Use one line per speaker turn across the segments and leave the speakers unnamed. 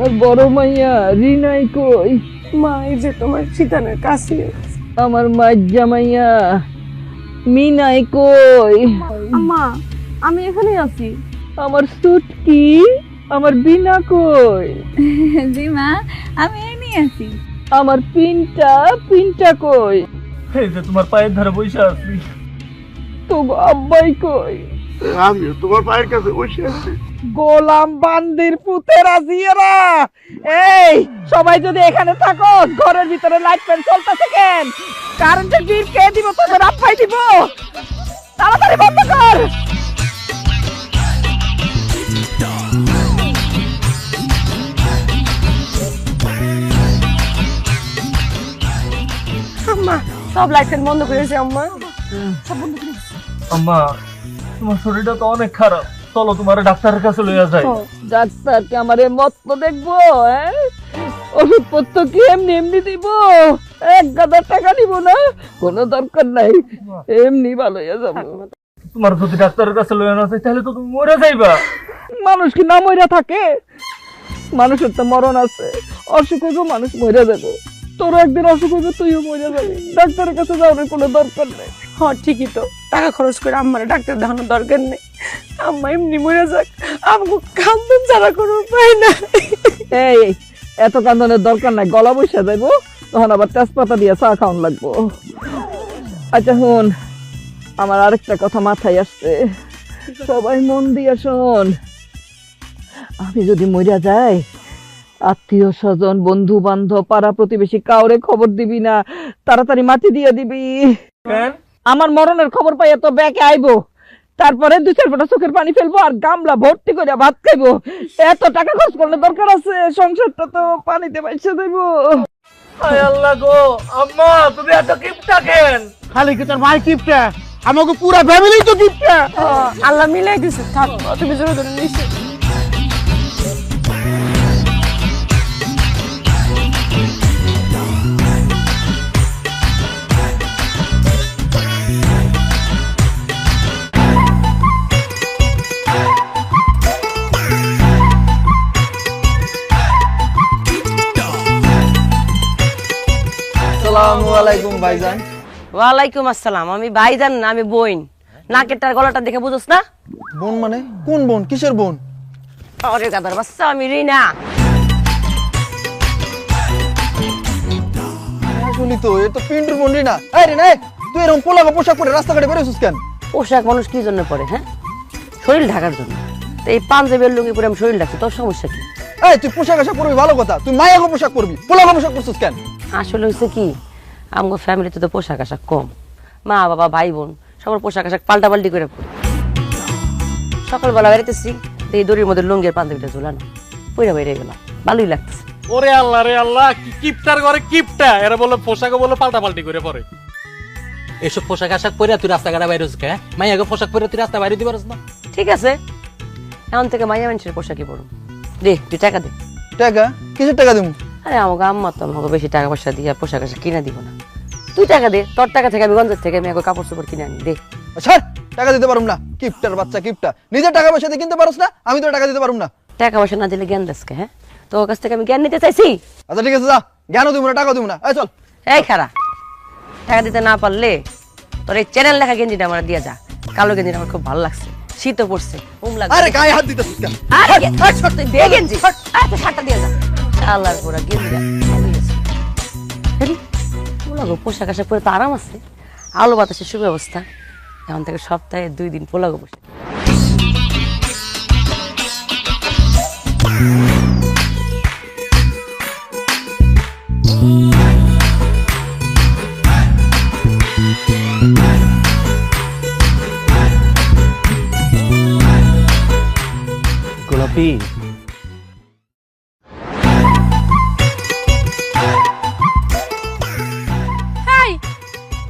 আমার বড় মাইয়া রিনাই কই?
মা এই যে তোমার শীতানের কাছে।
আমার মাইয়া মাইয়া মিনাই কই?
আম্মা আমি এখানেই আছি।
আমার সুটকি, আমার বিনা কই?
জি মা, আমি এখানেই আছি।
আমার পিনটা, পিনটা কই?
এই যে তোমার পায়ের ধারে বসে আছি।
তো আব্বাই কই?
আমিও তোমার পায়ের কাছে বসে আছি।
গোলাম বান্দির পুতেরা জিয়ারা, এই সবাই যদি এখানে থাকো, ঘরের ভিতরে লাইট ফ্যান চলতেছে কেন? কারেন্টের বিল কে দিব? তোদের আব্বাই দিব। তাড়াতাড়ি বন্ধ কর।
আম্মা সব লাইট ফ্যান বন্ধ করেছে আম্মা। সব বন্ধ করে
আম্মা তোমার শরীরটা তো অনেক খারাপ, চলো তোমার ডাক্তারের কাছে লইয়া যাই।
ডাক্তারকে আমার মত দেখবো? ওষুধপত্র কি এমনি এমনি দিব? 1000 টাকা দিব না, কোনো দরকার নাই, এমনি ভালো হয়ে যাবো।
তোমার যদি ডাক্তারের কাছে লইয়া না যাই তাহলে তো তুমি মরে যাইবা।
মানুষ কি না মরে থাকে? মানুষের তো মরণ আছে, অসুখ হইব মানুষ মরে যাবে। তোর একদিন অসুখ হইবে, তুইও মরে যাবি। ডাক্তারের কাছে যাওয়ার কোনো দরকার নেই।
হ্যাঁ ঠিকই তো, টাকা খরচ করে আম্মার ডাক্তার দেখানোর দরকার নেই। আম্মা এমনি মরে যাক, আমাকে কান্দন ছাড়া কোনো উপায় নাই।
এই এত কান্দনের দরকার নাই, গলা বসে যাইবো, তখন আবার তেজপাতা দিয়ে চা খাওয়ান লাগবো। আচ্ছা শুন, আমার আরেকটা কথা মাথায় আসছে, সবাই মন দিয়ে শোন। আমি যদি মরিয়া যাই, আত্মীয় স্বজন, বন্ধু বান্ধব, পাড়া প্রতিবেশী কাউরে খবর দিবি না, তাড়াতাড়ি মাটি দিয়ে দিবি।
কেন?
আমার মরণের খবর পাইয়া তো ব্যাকে আইবো, তারপরে 2-4 ফোঁটা চোখের পানি ফেলবো আর গামলা ভর্তি করে ভাত খাইবো। এত টাকা খরচ করলে দরকার আছে? সংসারটা তো পানিতে বাইসে দেব।
হায় আল্লাহ গো, আম্মা তুমি এত কিপটা কেন?
খালি কি তোর ভাই কিপটা? আমাকে পুরা ফ্যামিলি তো কিপটা।
আল্লাহ মিলাই দিছে, থাক তুমি জোরে জোরে নিশ্চয়।
আসসালামু আলাইকুম ভাইজান।
ওয়ালাইকুম আসসালাম। আমি ভাইজান না, আমি বোন। নাকেরটার গলাটা দেখে বুঝোস না?
বোন মানে কোন বোন? কিসের বোন?
আরে গাদার বাচ্চা, আমি রিনা।
শুনি তো এ তো পিন্টুর বোন রিনা। এই রিনা, তুই এরকম পোলাগো পোশাক পরে রাস্তাঘাটে বেরোছিস কেন?
পোশাক মানুষ কি জন্য পরে? হ্যাঁ, শরীর ঢাকার জন্য। তো এই পাঞ্জাবের লুঙ্গি পরে আমি শরীর ঢাকছি, তোর সমস্যা কি?
এই তুই পোশাক আশাক পরবি ভালো কথা, তুই মায়াগো পোশাক পরবি, পোলাগো পোশাক পরছিস কেন?
আসলে হয়েছে কি, আমার ফ্যামিলিতে তো পোশাক আশাক কম। মা বাবা ভাই বোন সবার পোশাক আশাক পাল্টাপাল্টি করে পরে। সকালবেলা বেরোতেছি, এই দড়ির মধ্যে লুঙ্গির পাঞ্জাবিটা ঝোলানো, পইরা বেরিয়ে গেলাম, ভালোই লাগতেছে।
ওরে আল্লাহ রে আল্লাহ, কি কিপটার ঘরে কিপটা, এরা বলে পোশাকও বলে পাল্টাপাল্টি করে পরে।
এসব পোশাক আশাক পরে তুই রাস্তাঘাটে বাইরে হচ্ছে হ্যাঁ? মাইয়াকে পোশাক পরে তুই রাস্তা বাইরে দিতে পারিস না?
ঠিক আছে, এখন থেকে মাইয়া মানুষের পোশাকই পড়ুন। দে, তুই টাকা দে।
টাকা? কিসের টাকা দেবো?
আরে আমাকে আম্মা তো আমাকে বেশি টাকা পয়সা দিয়ে পোশাক আশাক কিনে দিব না। তুই টাকা দে, তোর টাকা থেকে আমি গঞ্জের থেকে আমি এক কাপড় চোপড় কিনে আনি। দে।
ছাড়, টাকা দিতে পারুম না। কিপটার বাচ্চা কিপটা, নিজের টাকা পয়সা দিয়ে কিনতে পারোস না, আমি তো টাকা দিতে পারুম না।
টাকা পয়সা না দিলে জ্ঞান দেশকে? হ্যাঁ, তোর কাছ থেকে আমি জ্ঞান নিতে চাইছি?
আচ্ছা ঠিক আছে, যা, জ্ঞানও দিব না, টাকাও দিব না। এই চল।
এই খারা, টাকা দিতে না পারলে তোর এই চ্যানেল লেখা গেঞ্জিটা আমার দিয়ে যা। কালো গেঞ্জিটা আমার খুব ভালো লাগছে, শীতও পড়ছে, লাগছে।
আরে গায়ে হাত দিতেছিস কেন?
আরে তুই দে গেঞ্জি, আচ্ছা শার্টটা দিয়ে যা। আল্লাহর পুরা গেঞ্জিটা পোশাক আশাক পরে তো আরাম আছে, আলো বাতাসের সুব্যবস্থা। এখন থেকে সপ্তাহে 2 দিন পোলাগো বসে।
গোলাপি,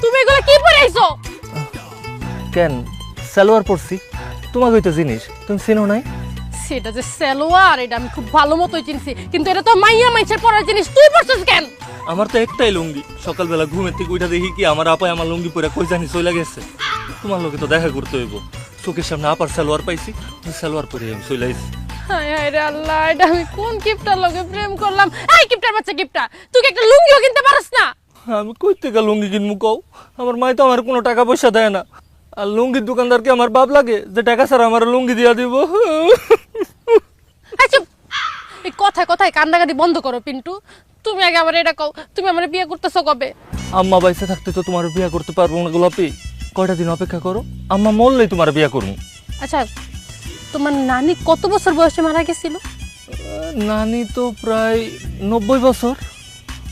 তুমি এগুলো কি পরে আইছো?
কেন সালোয়ার পরছি? তোমাকে তো জিনিস তুমি চিনো নাই?
সেটা যে সালোয়ার, এটা আমি খুব ভালো মতোই চিনছি, কিন্তু এটা তো মাইয়া মানুষের পরার জিনিস, তুই পরছিস কেন?
আমার তো একটাই লুঙ্গি, সকালবেলা ঘুমের থেকে উঠা দেখি কি আমার আপায় আমার লুঙ্গি পরে কই জানি চলে গেছে। তোমার লোকে তো দেখা করতে হইব, চোখের সামনে আপার সালোয়ার পাইছি, সালোয়ার পরে আমি চলে আইছি।
হায় হায় রে আল্লাহ, এটা আমি কোন কিপটার লগে প্রেম করলাম? এই কিপটার বাচ্চা কিপটা, তুই কি একটা লুঙ্গিও কিনতে পারস না?
আমি কই থেকে লুঙ্গি কিনবো কও? আমার মাই তো আমার কোনো টাকা পয়সা দেয় না। আর লুঙ্গির দোকানদারকে আমার বাপ লাগে যে টাকা ছাড়া আমার লুঙ্গি দিয়া দিব।
আচ্ছা, এই কথায় কথায় কান্দাকাটি বন্ধ করো পিন্টু। তুমি আগে আমার এটা কও, তুমি আমার বিয়ে করতেছো কবে?
আম্মা বাইসে থাকতে তো তোমার বিয়া করতে পারবো না গোলাপি। কয়টা দিন অপেক্ষা করো, আম্মা মরলেই তোমার বিয়া করবো।
আচ্ছা, তোমার নানি কত বছর বয়সে মারা গেছিল?
নানি তো প্রায় 90 বছর।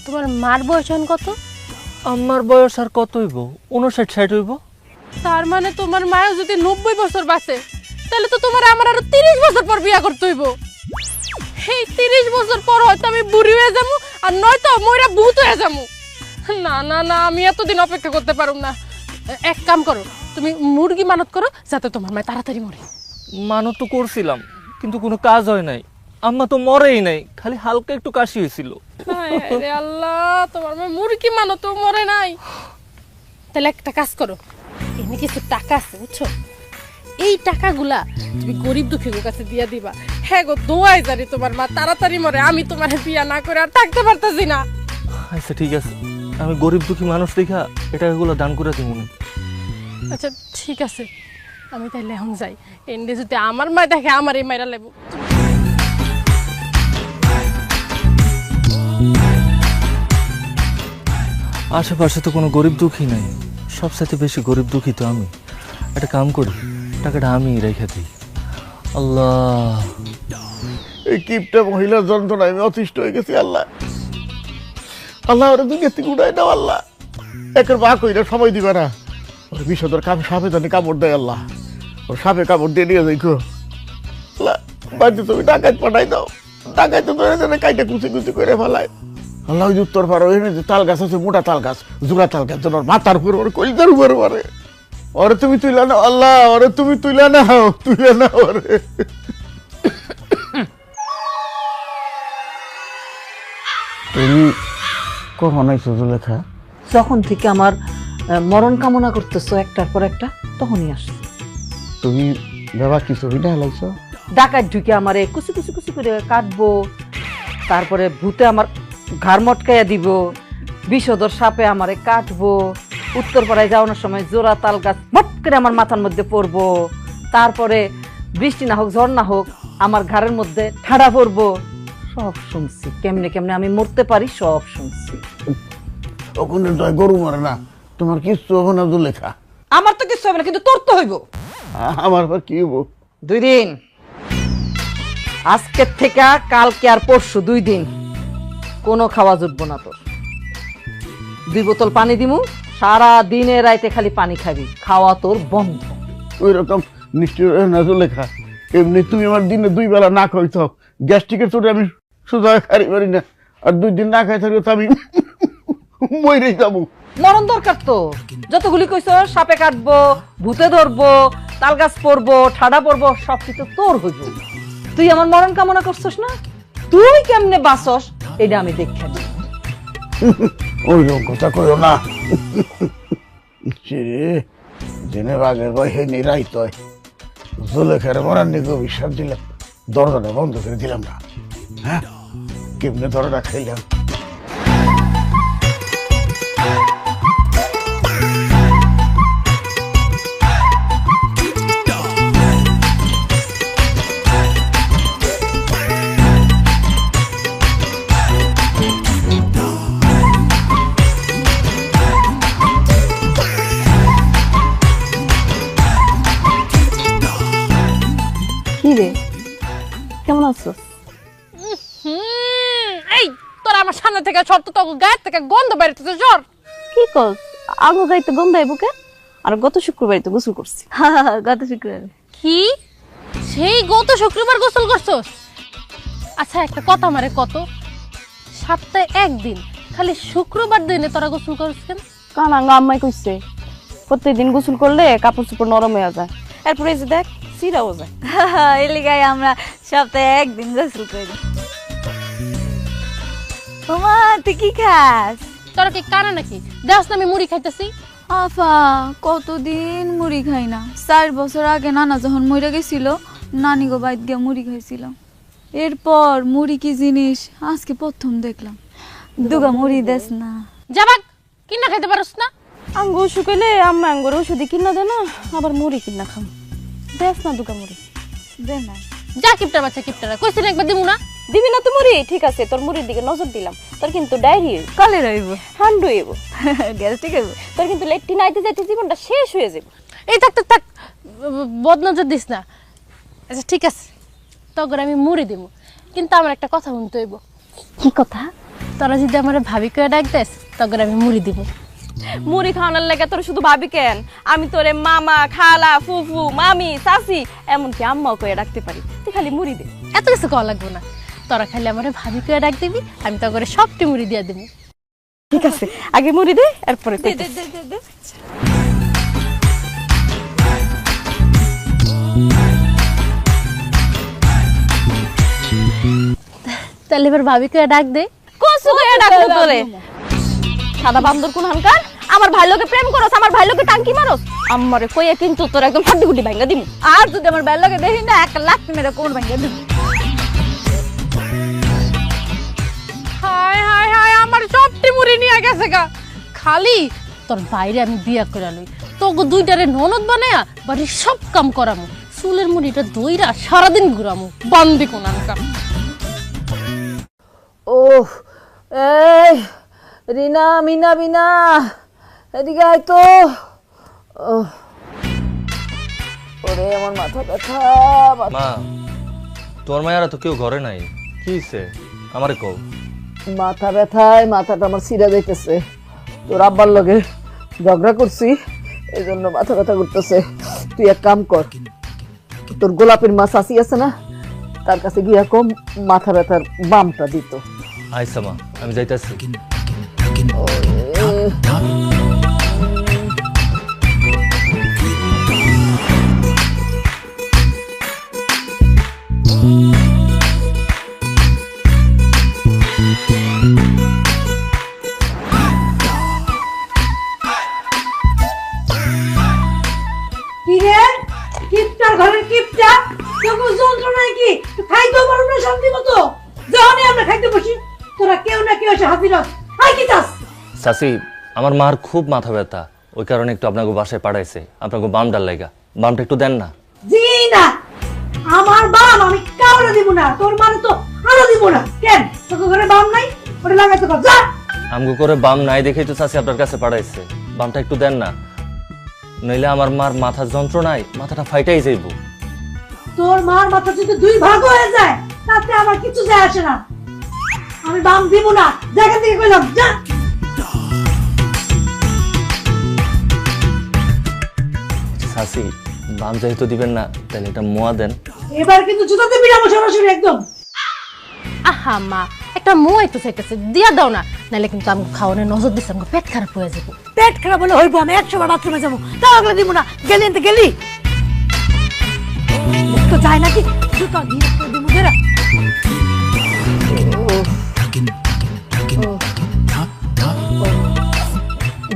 তোমার মার বয়স এখন কত?
আমার বয়স আর কত হইব? 59-60 হইব।
তার মানে তোমার মায়ের যদি 90 বছর বাঁচে, তাহলে তো তোমার আমার আরো 30 বছর পর বিয়ে করতে হইব। এই 30 বছর পর হয়তো আমি বুড়ি হয়ে যাবো, আর নয়তো মইরা ভূত হয়ে যাবো। না না না, আমি এতদিন অপেক্ষা করতে পারুম না। এক কাম করো, তুমি মুরগি মানত করো যাতে তোমার মা তাড়াতাড়ি মরে।
মানত তো করছিলাম, কিন্তু কোনো কাজ হয় নাই। আম্মা তো মরেই নাই, খালি হালকা একটু কাশি হয়েছিল।
হায় হায় রে আল্লাহ, তোমার মা মুরগি মানত মরে নাই। তাহলে একটা কাজ করো, এমনি কিছু টাকা আছে বুঝছো, এই টাকাগুলা তুমি গরিব দুঃখীর কাছে দিয়ে দিবা। হ্যাঁ গো, দোয়াই জানি তোমার মা তাড়াতাড়ি মরে, আমি তোমার বিয়া না করে আর থাকতে পারতেছি না।
আচ্ছা ঠিক আছে, আমি গরিব দুঃখী মানুষ দেখা এটা এগুলো দান করে দিব না।
আচ্ছা ঠিক আছে, আমি তাইলে এখন যাই। এন্ডে যদি আমার মা দেখে আমার এই মাইরা লেবো।
আশেপাশে তো কোনো গরিব দুঃখী নাই, সবসাথে বেশি গরিব দুঃখী তো আমি। একটা কাম করি, টাকাটা আমি রেখে দিই। আল্লাহ,
এই কিপটা মহিলার যন্ত্রণা আমি অতিষ্ঠ হয়ে গেছি। আল্লাহ আল্লাহ, ওরা দুনিয়া থেকে উড়াই দাও আল্লাহ। একের বা কইরা সময় দিবে না। ওর বিষধর সাপে জানি কামড় দেয় আল্লাহ, ওর সাপে কামড় দিয়ে নিয়ে যাই গো আল্লাহ। বাড়িতে তুমি ডাকাত পাঠাই দাও, ডাকাত তো ধরে ধরে কাইটা কুচি কুচি করে ফেলায় আল্লাহ। ওই যে উত্তর পাড়া ওই যে তাল গাছ আছে, মোটা তাল গাছ, জোড়া তাল গাছ, যেন ওর মাথার উপর ওর কলিজার উপর মারে। ওরে তুমি তুইলা না আল্লাহ, ওরে তুমি তুইলা নাও, তুইলা না ওরে। তুমি কখন আইছো জুলেখা?
যখন থেকে আমার মরণ কামনা করতেছো একটার পর একটা, তখনই আসছে।
তুমি বাবা কি ছবিটা হেলাইছো?
ডাকাত ঢুকে আমারে কুচি কুচি কুচি করে কাটবো, তারপরে ভূতে আমার ঘাড় মটকাইয়া দিব, বিষধর সাপে আমারে কাটবো, উত্তরপাড়ায় যাওয়ানোর সময় জোড়া তাল গাছ মট করে আমার মাথার মধ্যে পড়বো, তারপরে বৃষ্টি না হোক ঝড় না হোক আমার ঘাড়ের মধ্যে ঠাড়া পড়বো। সব শুনছি, কেমনে কেমনে আমি মরতে পারি সব শুনছি।
ওখানে তো গরু মারে না, তোমার কিচ্ছু হবে না জুলেখা।
আমার তো কিছু হবে না, কিন্তু তোর তো হইব।
আমার আবার কি হবো?
2 দিন, আজকের থেকে কালকে আর পরশু 2 দিন কোনো খাওয়া জুটবো না তোর। 2 বোতল পানি দিমু, সারা দিনে রাইতে খালি পানি খাবি, খাওয়া তোর বন্ধ।
ওই রকম নিশ্চয় না জুলেখা। এমনি তুমি আমার দিনে 2 বেলা না খাইছ, গ্যাস্ট্রিকের চোটে আমি সোজা খাই পারি না, আর 2 দিন না খাই থাকলে তো আমি মরেই যাবো।
মরণ দরকার তো, যতগুলি কইছ সাপে কাটবো, ভূতে ধরবো, তাল গাছ পড়বো, ঠাডা পড়বো, সব কিছু তোর হইব। তুই আমার মরণ কামনা করছস না, তুই কেমনে বাঁচস এটা আমি দেখে নিই।
ওই রকম কথা কইও না। জেনে বাঘের ভয় হে নিরাই তয় জুলেখার মরার নিকে বিশ্বাস দিলাম, দরজাটা বন্ধ করে দিলাম না। হ্যাঁ, কেমনে দরজা খাইলাম।
কি রে, কেমন আছো?
এই তোরা আমার সামনে থেকে সর, তো গায়ের থেকে গন্ধ বেরোতেছে, জ্বর।
কি কস? আগো গাইতে গন্ধ আইব কে? আর গত শুক্রবারই তো গোসল করছি। গত শুক্রবার।
কি সেই গত শুক্রবার গোসল করছস? আচ্ছা একটা কথা মারে, কত সপ্তাহে 1 দিন খালি শুক্রবার দিনে তোরা গোসল করছ কেন?
কারণ আম্মাই কইছে প্রত্যেকদিন গোসল করলে কাপড় চোপড় নরম হয়ে যায়, এরপরে এই যে দেখ সিরাও যায়।
এই লিগাই আমরা সপ্তাহে 1 দিন গোসল করি। ওমা, তুই কি খাস?
তোরা কি কানা নাকি? দেখ না আমি মুড়ি খাইতেছি।
আফা, কতদিন মুড়ি খাই না। 4 বছর আগে নানা যখন মরে গেছিল, নানি গো বাইত গিয়া মুড়ি খাইছিলাম। এরপর মুড়ি কি জিনিস আজকে প্রথম দেখলাম। দুগা মুড়ি দেস না।
যাবাক কিনা খাইতে পারস না?
আঙ্গ অসুখ হইলে আম্মা আঙ্গুর ওষুধি কিনা দে না, আবার মুড়ি কিনা খাম। দেখ না দুকা মুড়ি
দে না।
যা কিপটার বাচ্চা কিপটারা, কইছিস একবার দিমু না?
দিবি না তো মুড়ি? ঠিক আছে, তোর মুড়ির দিকে নজর দিলাম। তোর কিন্তু ডায়রি
কালে রইব।
হান্ডু হইব,
গ্যাস্ট্রিক হইব।
তোর কিন্তু লেট্রিন আইতে যাইতে জীবনটা শেষ হয়ে যাবে।
এই থাক থাক থাক, বদনজর দিস না। আচ্ছা ঠিক আছে, তখন আমি মুড়ি দিব, কিন্তু আমার একটা কথা শুনতে হইব।
কি কথা?
তোরা যদি আমার ভাবি করে ডাক দেস, তখন আমি মুড়ি দিব।
মুড়ি খাওয়ানোর লেগে তোর শুধু ভাবি কেন, আমি তোরে মামা, খালা, ফুফু, মামি, চাচি, এমনকি আম্মাও করে ডাকতে পারি। তুই খালি মুড়ি দে।
এত কিছু কওয়া লাগবো না, তোরা খালি আমার ভাবি করে ডাক দিবি, আমি তো করে সবটি মুড়ি দিয়ে দিব।
ঠিক আছে, আগে মুড়ি দে, এরপরে
দে দে দে দে দে।
তাহলে এবার ভাবি করে ডাক দে।
কসু করে ডাকবো তোরে? সাদা বান্দর কোন হানকার, আমার ভাই লোকে প্রেম করস, আমার ভাই লোকে টাঙ্কি মারস, আমারে কইয়া কিন্তু তোর একদম হাড্ডি গুড্ডি ভাঙা দিমু।
আর যদি আমার বেল লাগে দেখি না, এক লাখ মেরে কোমর ভাঙিয়ে দিব।
হায় হায় হায়, আমার সবটি মুড়ি নিয়ে গেছে গা। খালি তোর বাইরে আমি বিয়া করে লই, তোকে দুইটারে ননদ বানায়া বাড়ির সব কাম করামু, চুলের মুড়িটা দইরা সারাদিন ঘুরামু, বান্দি কোনানকা।
ওহ, এই রিনা, মিনা, বিনা, এদিকে আয় তো। ওরে আমার মাথা ব্যথা।
মা, তোর মায়েরা তো কেউ ঘরে নাই, কি হইছে আমারে কও।
মাথা ব্যথায় মাথাটা আমার ছিঁড়া যাইতেছে। তোর আব্বার লগে ঝগড়া করছি, এই জন্য মাথা ব্যথা করতেছে। তুই এক কাম কর, তোর গোলাপের মা চাচি আছে না, তার কাছে গিয়া কম মাথা ব্যথার বামটা দিত।
আইসা মা, আমি যাইতাছি।
কিরে কিপটার ঘরের কিপটা, তোকে যন্ত্রণা কি খাইতেও পারো না শান্তি মতো? যখনই আমরা খাইতে বসি তোরা কেউ না কেউ এসে হাজির হস। আই কি চাস?
চাচি, আমার মার খুব মাথা ব্যথা, ওই কারণে একটু আপনাকে বাসায় পাঠাইছে, আপনাকে বাম ডাল লাগা, বামটা একটু দেন না।
জি না, আমার বাম আমি কাউরে দিব না, তোর মানে তো আরো দিব না। কেন তোকে ঘরে বাম নাই? ওটা লাগাইতে পার, যা।
আমগো করে বাম নাই দেখেই তো চাচি আপনার কাছে পাঠাইছে, বামটা একটু দেন না, নইলে আমার মার মাথার যন্ত্রণায় মাথাটা ফাইটাই যাইব।
তোর মার মাথা যদি দুই ভাগ হয়ে যায় তাতে আমার কিছু যায় আসে না, আমি বাম দিব না। জায়গা থেকে কইলাম, যা।
চাচি, বাম যেহেতু দিবেন না, তাহলে এটা মোয়া দেন।
এবার কিন্তু জুতাতে বিরামো সরাসরি একদম।
আহা মা, একটা মই তো চাইতেছে, দিয়া দাও না, নাহলে কিন্তু আমি খাওয়ানোর নজর দিচ্ছি, আমার পেট খারাপ হয়ে যাবো।
পেট খারাপ হলে হইব, আমি 100 বার বাথরুমে যাবো, তাও আগলে দিব না। গেলি এনতে গেলি তো যায় নাকি, জুতা দিয়ে দিব দেরা।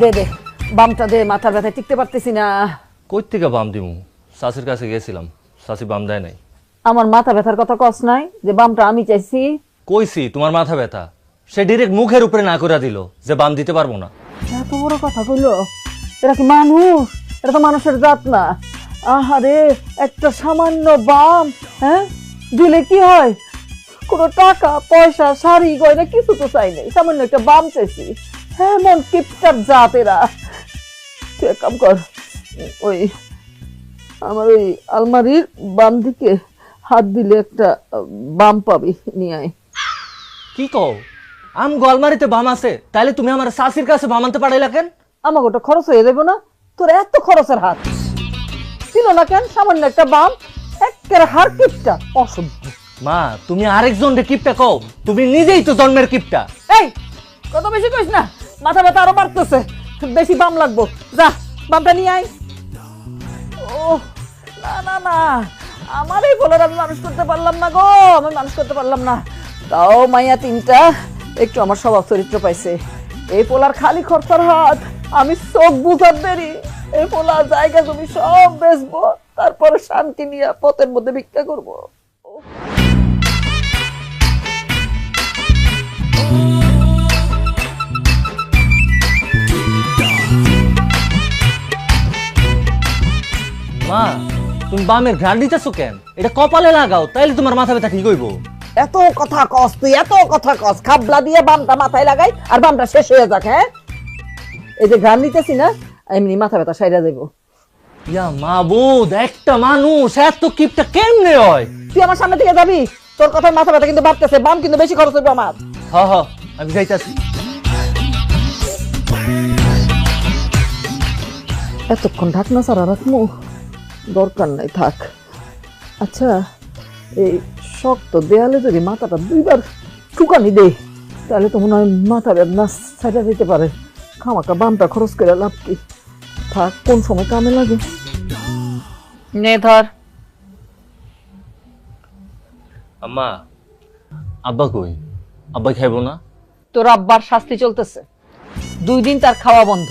দে দে বামটা দে, মাথার ব্যথায় টিকতে পারতেছি না।
কই থেকে বাম দিমু? চাচির কাছে গেছিলাম, চাচি বাম দেয় নাই।
আমার মাথা ব্যথার কথা কস নাই যে বামটা আমি চাইছি?
কইছি তোমার মাথা ব্যথা, সে ডিরেক্ট মুখের উপরে না করে দিল যে বাম দিতে পারবো না।
এত বড় কথা কইলো? এরা কি মানুষ? এটা তো মানুষের জাত না। আহারে, একটা সামান্য বাম, হ্যাঁ, দিলে কি হয়? কোনো টাকা পয়সা শাড়ি গয়না কিছু তো চাই নাই, সামান্য একটা বাম চাইছি। হ্যাঁ, মন কিপটার জাত এরা। তুই এক কাম কর, ওই আমার ওই আলমারির বাম দিকে হাত দিলে একটা বাম পাবি, নিয়ে আয়।
কি কও? আমগো আলমারিতে বাম আছে, তাইলে তুমি আমার চাচির কাছে বাম আনতে পারাইলা কেন?
আমাকে ওটা খরচ হয়ে যাবো না? তোর এত খরচের হাত ছিল না কেন? সামান্য একটা বাম, একেবারে হার কিপটা, অসভ্য।
মা, তুমি আরেকজন রে কিপটা কও, তুমি নিজেই তো জন্মের কিপটা।
এই কত বেশি কইস না, মাথা ব্যথা আরো বাড়তেছে, বেশি বাম লাগবো। যা বামটা নিয়ে আয়। ও না না না, আমার এই বলার আমি মানুষ করতে পারলাম না গো, আমি মানুষ করতে পারলাম না। তাও মাইয়া তিনটা একটু আমার স্বভাব চরিত্র পাইছে। এই পোলার খালি খরচার হাত, আমি চোখ বুঝার দেরি। এই পোলা জায়গা জমি সব বেচবো, তারপরে শান্তি নিয়ে পথের মধ্যে ভিক্ষা করবো।
মা তুমি বামের ঘ্রাণ দিতেছো কেন? এটা কপালে লাগাও, তাইলে তোমার মাথা ব্যথা ঠিক হইব।
এত কথা কস তুই, এত কথা কস। খাবলা দিয়ে বামটা মাথায় লাগাই আর বামটা শেষ হয়ে যাক। হ্যাঁ, এই যে ঘ্রাণ নিতেছি না, এমনি মাথা ব্যথা সাইরা যাইব।
ইয়া মাবুদ, একটা মানুষ এত কিপটা কেমনে হয়?
তুই আমার সামনে থেকে যাবি, তোর কথায় মাথা ব্যথা কিন্তু বাড়তেছে। বাম কিন্তু বেশি খরচ হইব আমার।
হ হ, আমি যাইতাছি।
এতক্ষণ ঢাকনা ছাড়া রাখবো, দরকার নাই, থাক। আচ্ছা, এই শক্ত দেয়ালে যদি মাথাটা দুইবার ঠুকানি দে, তাহলে তো মনে হয় মাথা বেদনা ছাইড়া দিতে পারে। খামাকা বামটা খরচ করে লাভ কি? থাক, কোন সময় কামে লাগে। নে ধর।
আম্মা, আব্বা কই? আব্বা খাইবো না?
তোর আব্বার শাস্তি চলতেছে, 2 দিন তার খাওয়া বন্ধ।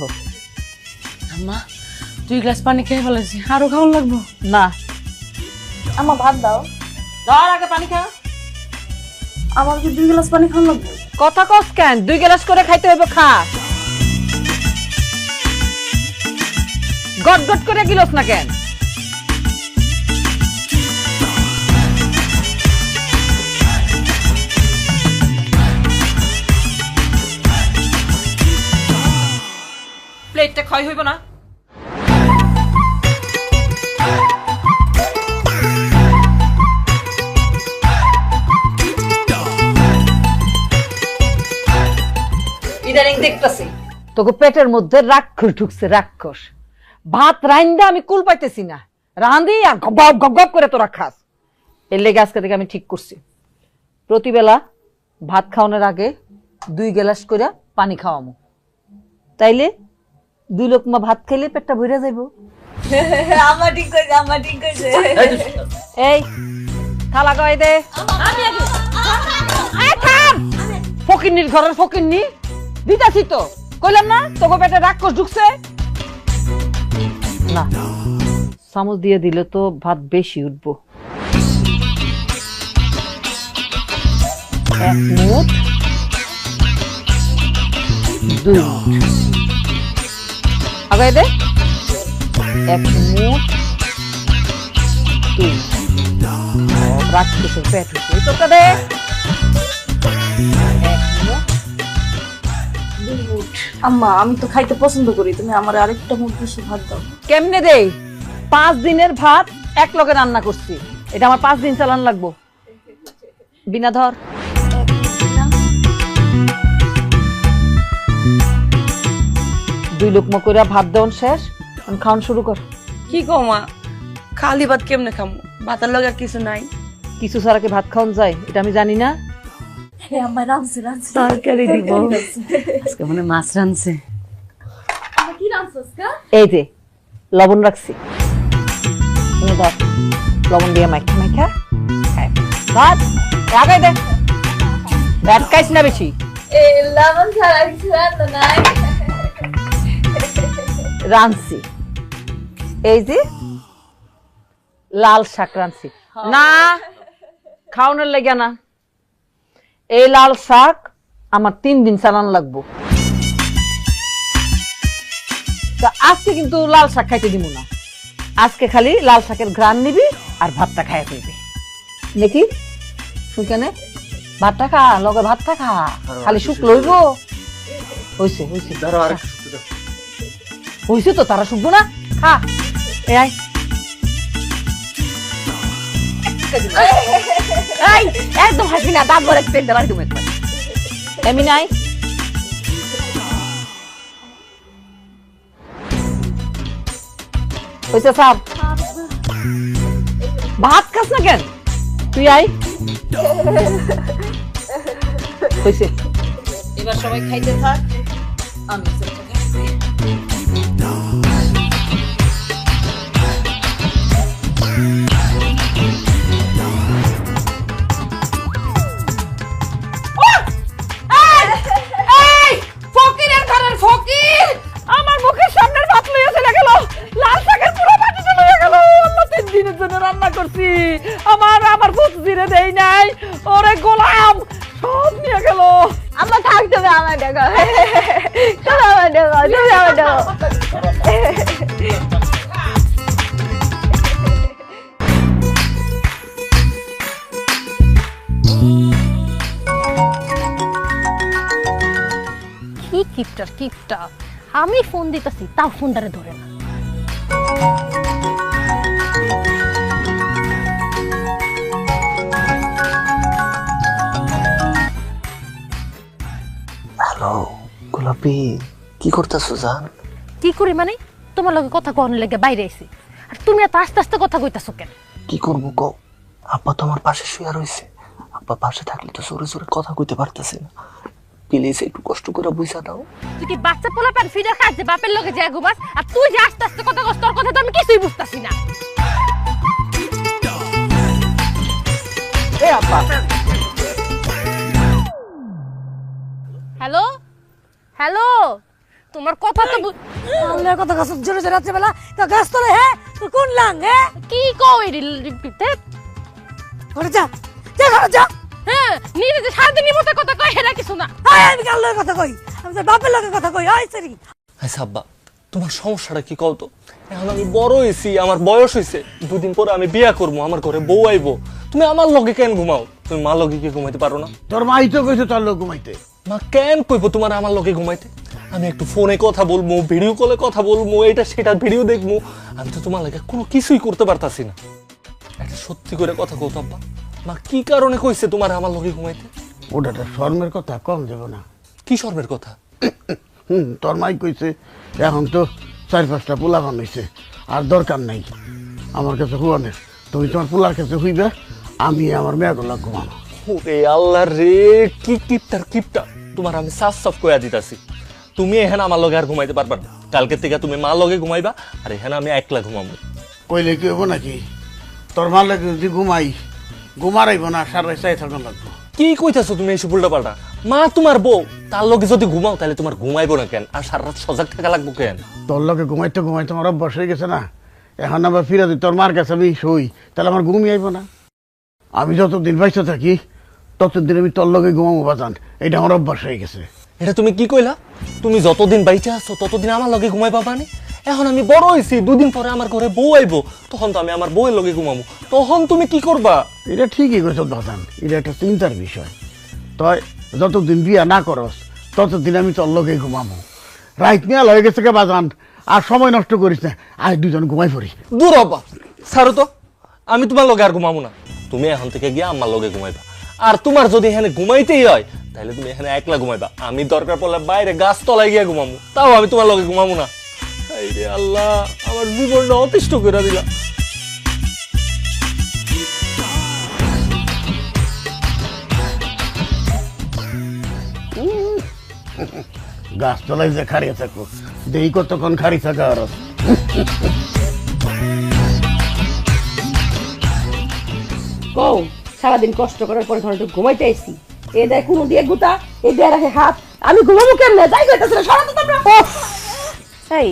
আম্মা 2 গ্লাস পানি খেয়ে ফেলেছি, আরো খাওয়ান লাগবো?
না,
আমার ভাত দাও।
ধর আগে পানি খা।
আমার কি 2 গ্লাস পানি খাওয়ান লাগবে?
কথা কস কেন? 2 গ্লাস করে খাইতে হইব, খা। গট গট করে গিলস না কেন? প্লেটটা ক্ষয় হইব না? ইদানিং দেখতেছি তোকে পেটের মধ্যে রাক্ষস ঢুকছে, রাক্ষস। ভাত রাইন্দা আমি কুল পাইতেছি না, রাঁধি আর গপ গপ গপ করে তোরা খাস। এর লেগে আজকে থেকে আমি ঠিক করছি, প্রতিবেলা ভাত খাওয়ানোর আগে 2 গ্লাস করে পানি খাওয়ামো। তাইলে 2 লোকমা ভাত খেলে পেটটা ভরে যাইব।
আমার ঠিক কইছে, আমার ঠিক কইছে।
এই থালা গাই দে। ফকিন্নির ঘরের ফকিন্নি দিতাছি তো, কইলাম না তোকে পেটে রাক্ষস ঢুকছে। না, চামচ দিয়ে দিলে তো ভাত বেশি উঠবো। 1 মুঠ 2 মুঠ আগাই দে। 1 মুঠ 2 রাক্ষসের পেট উঠছে তোকে দে। 1 মুঠ 2 মুঠ।
আম্মা আমি তো খাইতে পছন্দ করি, তুমি আমার আরেকটা মুঠ বেশি ভাত দাও।
কেমনে দেই? 5 দিনের ভাত এক লগে রান্না করছি, এটা আমার 5 দিন চালান লাগবো। বিনা ধর। 2 লোকমা করে ভাত দেওয়ান শেষ, খাওয়ান শুরু কর।
কি গো মা, খালি ভাত কেমনে খামু? ভাতের লগে আর কিছু নাই?
কিছু ছাড়া কি ভাত খাওয়ান যায় এটা আমি জানি না?
হে আম্মা রাঁধছে, রাঁধছে।
তরকারি দিব আজকে, মনে মাছ রাঁধছে।
কি রাঁধছস কা?
এই যে লবণ রাখছি, তুমি ধর। লবণ দিয়ে মাইখা মাইখা খাই। ভাত আগাই দে, ভাত খাইস না বেশি।
এই লবণ ছাড়া কিছু রান্না নাই।
রাঁধছি এই যে লাল শাক রাঁধছি। না, খাওয়ানোর লেগে না, এই লাল শাক আমার 3 দিন চালান লাগবো। আজকে কিন্তু লাল শাক খাইতে দিব না, আজকে খালি লাল শাকের ঘ্রাণ নিবি আর ভাতটা খাইয়া ফেলবি নাকি? শুকানে ভাতটা খা, লগে ভাতটা খা, খালি শুক লইব। হইছে হইছে হইছে তো, তারা শুকবো না, খা। এই
একদম হাসবি না, দাঁত ভরে পেট দেবার তুমি একবার।
এমনি নাই। হইছে সাপ, ভাত খাস না কেন তুই? আই হইছে, এবার সবাই খাইতে থাক, আমি আমার মুখের সামনের ভাত লইয়া চলে গেল, লাল শাকের পুরো ভাতটা লইয়া গেল। আল্লাহ, 3 দিনের জন্য রান্না করছি, আমার ভূত জিরে দেই নাই, ওরে গোলাম সব নিয়ে গেল।
আমার থাকতে হবে, আমার দেখো, তুমি আমার দেখো, তুমি আমার দেখো। কিপটার কিপটা, আমি ফোন দিতেছি তাও ফোনটারে ধরে না।
হ্যালো গোলাপি, কি করতেছো জান?
কি করি মানে? তোমার লগে কথা কহন লেগে বাইরে আইছি, আর তুমি এত আস্তে আস্তে কথা কইতাছো কেন?
কি করবো কও, আব্বা তো আমার পাশে শুয়ে রইছে। আব্বা পাশে থাকলে তো জোরে জোরে কথা কইতে পারতেছি না। প্লিজ একটু কষ্ট করে বুঝা দাও।
তুই কি বাচ্চা পোলা প্যান ফিডা খাস যে বাপের লগে যায় ঘুমাস, আর তুই যে আস্তে আস্তে কথা কস, তোর কথা তো আমি কিছুই বুঝতাছি না। হ্যালো হ্যালো, তোমার কথা তো
আল্লাহর কথা কসম, জোরে জোরে রাত্রে বেলা তো গাছ তোলে। হ্যাঁ তুই কোন লাং? হ্যাঁ
কি কও এই রিপিতে?
ঘরে যা, যা ঘরে যা।
হ্যাঁ নিজে যে সারাদিনের মতো কথা কয় হেরা কিছু না।
আমি কি আল্লাহর কথা কই? আমি তো বাপের লগে কথা কই। আয় সরি।
আচ্ছা আব্বা, তোমার সমস্যাটা কি কও তো? এখন আমি বড় হয়েছি, আমার বয়স হয়েছে, দুদিন পরে আমি বিয়া করবো, আমার ঘরে বউ আইবো। তুমি আমার লগে কেন ঘুমাও? তুমি মা লগে কি ঘুমাইতে পারো না?
তোর মাই তো কইছে তোর লোক ঘুমাইতে।
মা কেন কইবো তোমার আমার লগে ঘুমাইতে? আমি একটু ফোনে কথা বলবো, ভিডিও কলে কথা বলবো, এটা সেটা ভিডিও দেখবো। আমি তো তোমার লাগে কোনো কিছুই করতে পারতাছি না। একটা সত্যি করে কথা কও তো আব্বা, মা কি কারণে কইছে তোমার আমার লগে ঘুমাইতে?
ওটা শর্মের কথা, কম যাব না।
কি শর্মের কথা?
তোর মাই কইছে এখন তো 4-5টা পোলা বানাইছে, আর দরকার নাই আমার কাছে হুয়ানের। তুমি তোমার পোলার কাছে হইবে, আমি আমার মেয়ে গোলা ঘুমানো।
ওরে আল্লাহ রে, কি কিপটার কিপটা! তোমার আমি সাফ সাফ কইয়া দিতাছি, তুমি এখানে আমার লগে আর ঘুমাইতে পারবা না। কালকে থেকে তুমি মা লগে ঘুমাইবা, আর এখানে আমি একলা ঘুমাবো।
কইলে কি হবো নাকি? তোর মার লাগে যদি ঘুমাই, ঘুমারাইব না, সারা চাই থাকা লাগবো।
কি কইতাছো তুমি এইসব উল্টা পাল্টা? মা তোমার বউ, তার লগে যদি ঘুমাও তাহলে তোমার ঘুমাইবো না কেন? আর সারা রাত সজাগ থাকা লাগবো কেন?
তোর লগে ঘুমাইতে ঘুমাইতে আমার অভ্যাস হয়ে গেছে না। এখন আবার ফিরে দিই তোর মার কাছে আমি শুই, তাহলে আমার ঘুমিয়ে আইব না। আমি যতদিন বাইসে থাকি ততদিন আমি তোর লগে ঘুমাবো বাজান, এটা আমার অভ্যাস হয়ে গেছে।
এটা তুমি কি কইলা? তুমি যতদিন বাইচে আছো ততদিন আমার লগে ঘুমাইবা মানে? এখন আমি বড় হইছি, দুদিন পরে আমার ঘরে বউ আইবো, তখন তো আমি আমার বউয়ের লগে ঘুমাবো, তখন তুমি কি করবা?
এটা ঠিকই কইছ বাজান, এটা একটা চিন্তার বিষয়। তাই যতদিন বিয়া না করস ততদিন আমি তোর লগে ঘুমাবো। রাইত মেয়াল হয়ে গেছে কে বাজান, আর সময় নষ্ট করিস না, আজ দুজন ঘুমাই পড়ি।
দূর হবা, ছাড়ো তো, আমি তোমার লগে আর ঘুমাবো না। তুমি এখন থেকে গিয়া আমার লগে ঘুমাইবা। আর তোমার যদি এখানে ঘুমাইতেই হয় তাহলে তুমি এখানে একলা ঘুমাইবা, আমি দরকার পড়লে বাইরে গাছ তলায় গিয়া ঘুমাবো, তাও আমি তোমার লগে ঘুমাবো না। এই রে আল্লাহ, আমার জীবনটা অতিষ্ঠ করে দিলা।
গাছ তলায় যে খাড়িয়ে থাকবো, দেই কতক্ষণ খাড়ি থাকা। আর
কও, সারাদিন কষ্ট করার পর ঘরে ঘুমাইতে আইছি, এ দেয় কোনো দিয়ে গুতা, এ দেয় রাখে হাত, আমি ঘুমাবো কেমনে? যাই কইতাছ না, সরাতো তোমরা।
এই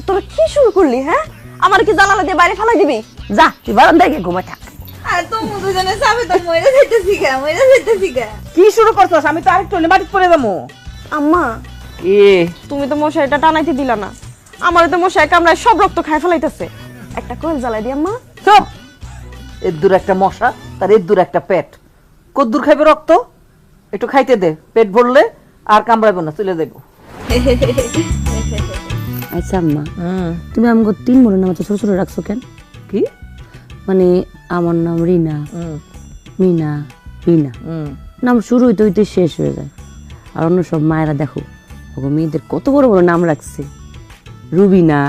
তোরা কি শুরু করলি? হ্যাঁ আমার কি জানালা দিয়ে বাইরে ফেলাই দিবি?
যা তুই বারান্দায় গিয়ে ঘুমাই থাক।
আর তুমি দুজনে যাবে তো মইরা যাইতেছি গা, মইরা যাইতেছি গা।
কি শুরু করছস? আমি তো আরেকটু হলে মাটিতে পড়ে যাবো।
আম্মা
কি
তুমি তো মশারিটা টানাইতে দিলা না, আমার তো মশারি কামড়ায় সব রক্ত খাই ফেলাইতেছে। একটা কোয়েল জ্বালাই দি আম্মা।
চুপ! এর দূর একটা মশা, তার এর দূর একটা পেট, কদ্দুর খাইবে রক্ত? একটু খাইতে দে, পেট ভরলে আর কামড়াইব না, চলে যাইব।
আচ্ছা আম্মা, তুমি আমাকে 3 বোনের নাম ছোট ছোট রাখছো কেন?
কি
মানে আমার নাম রিনা, মিনা, বিনা, নাম শুরু হইতে হইতে শেষ হয়ে যায়। আর অন্য সব মায়েরা দেখো ওগো মেয়েদের কত বড় বড় নাম রাখছে, রুবিনা,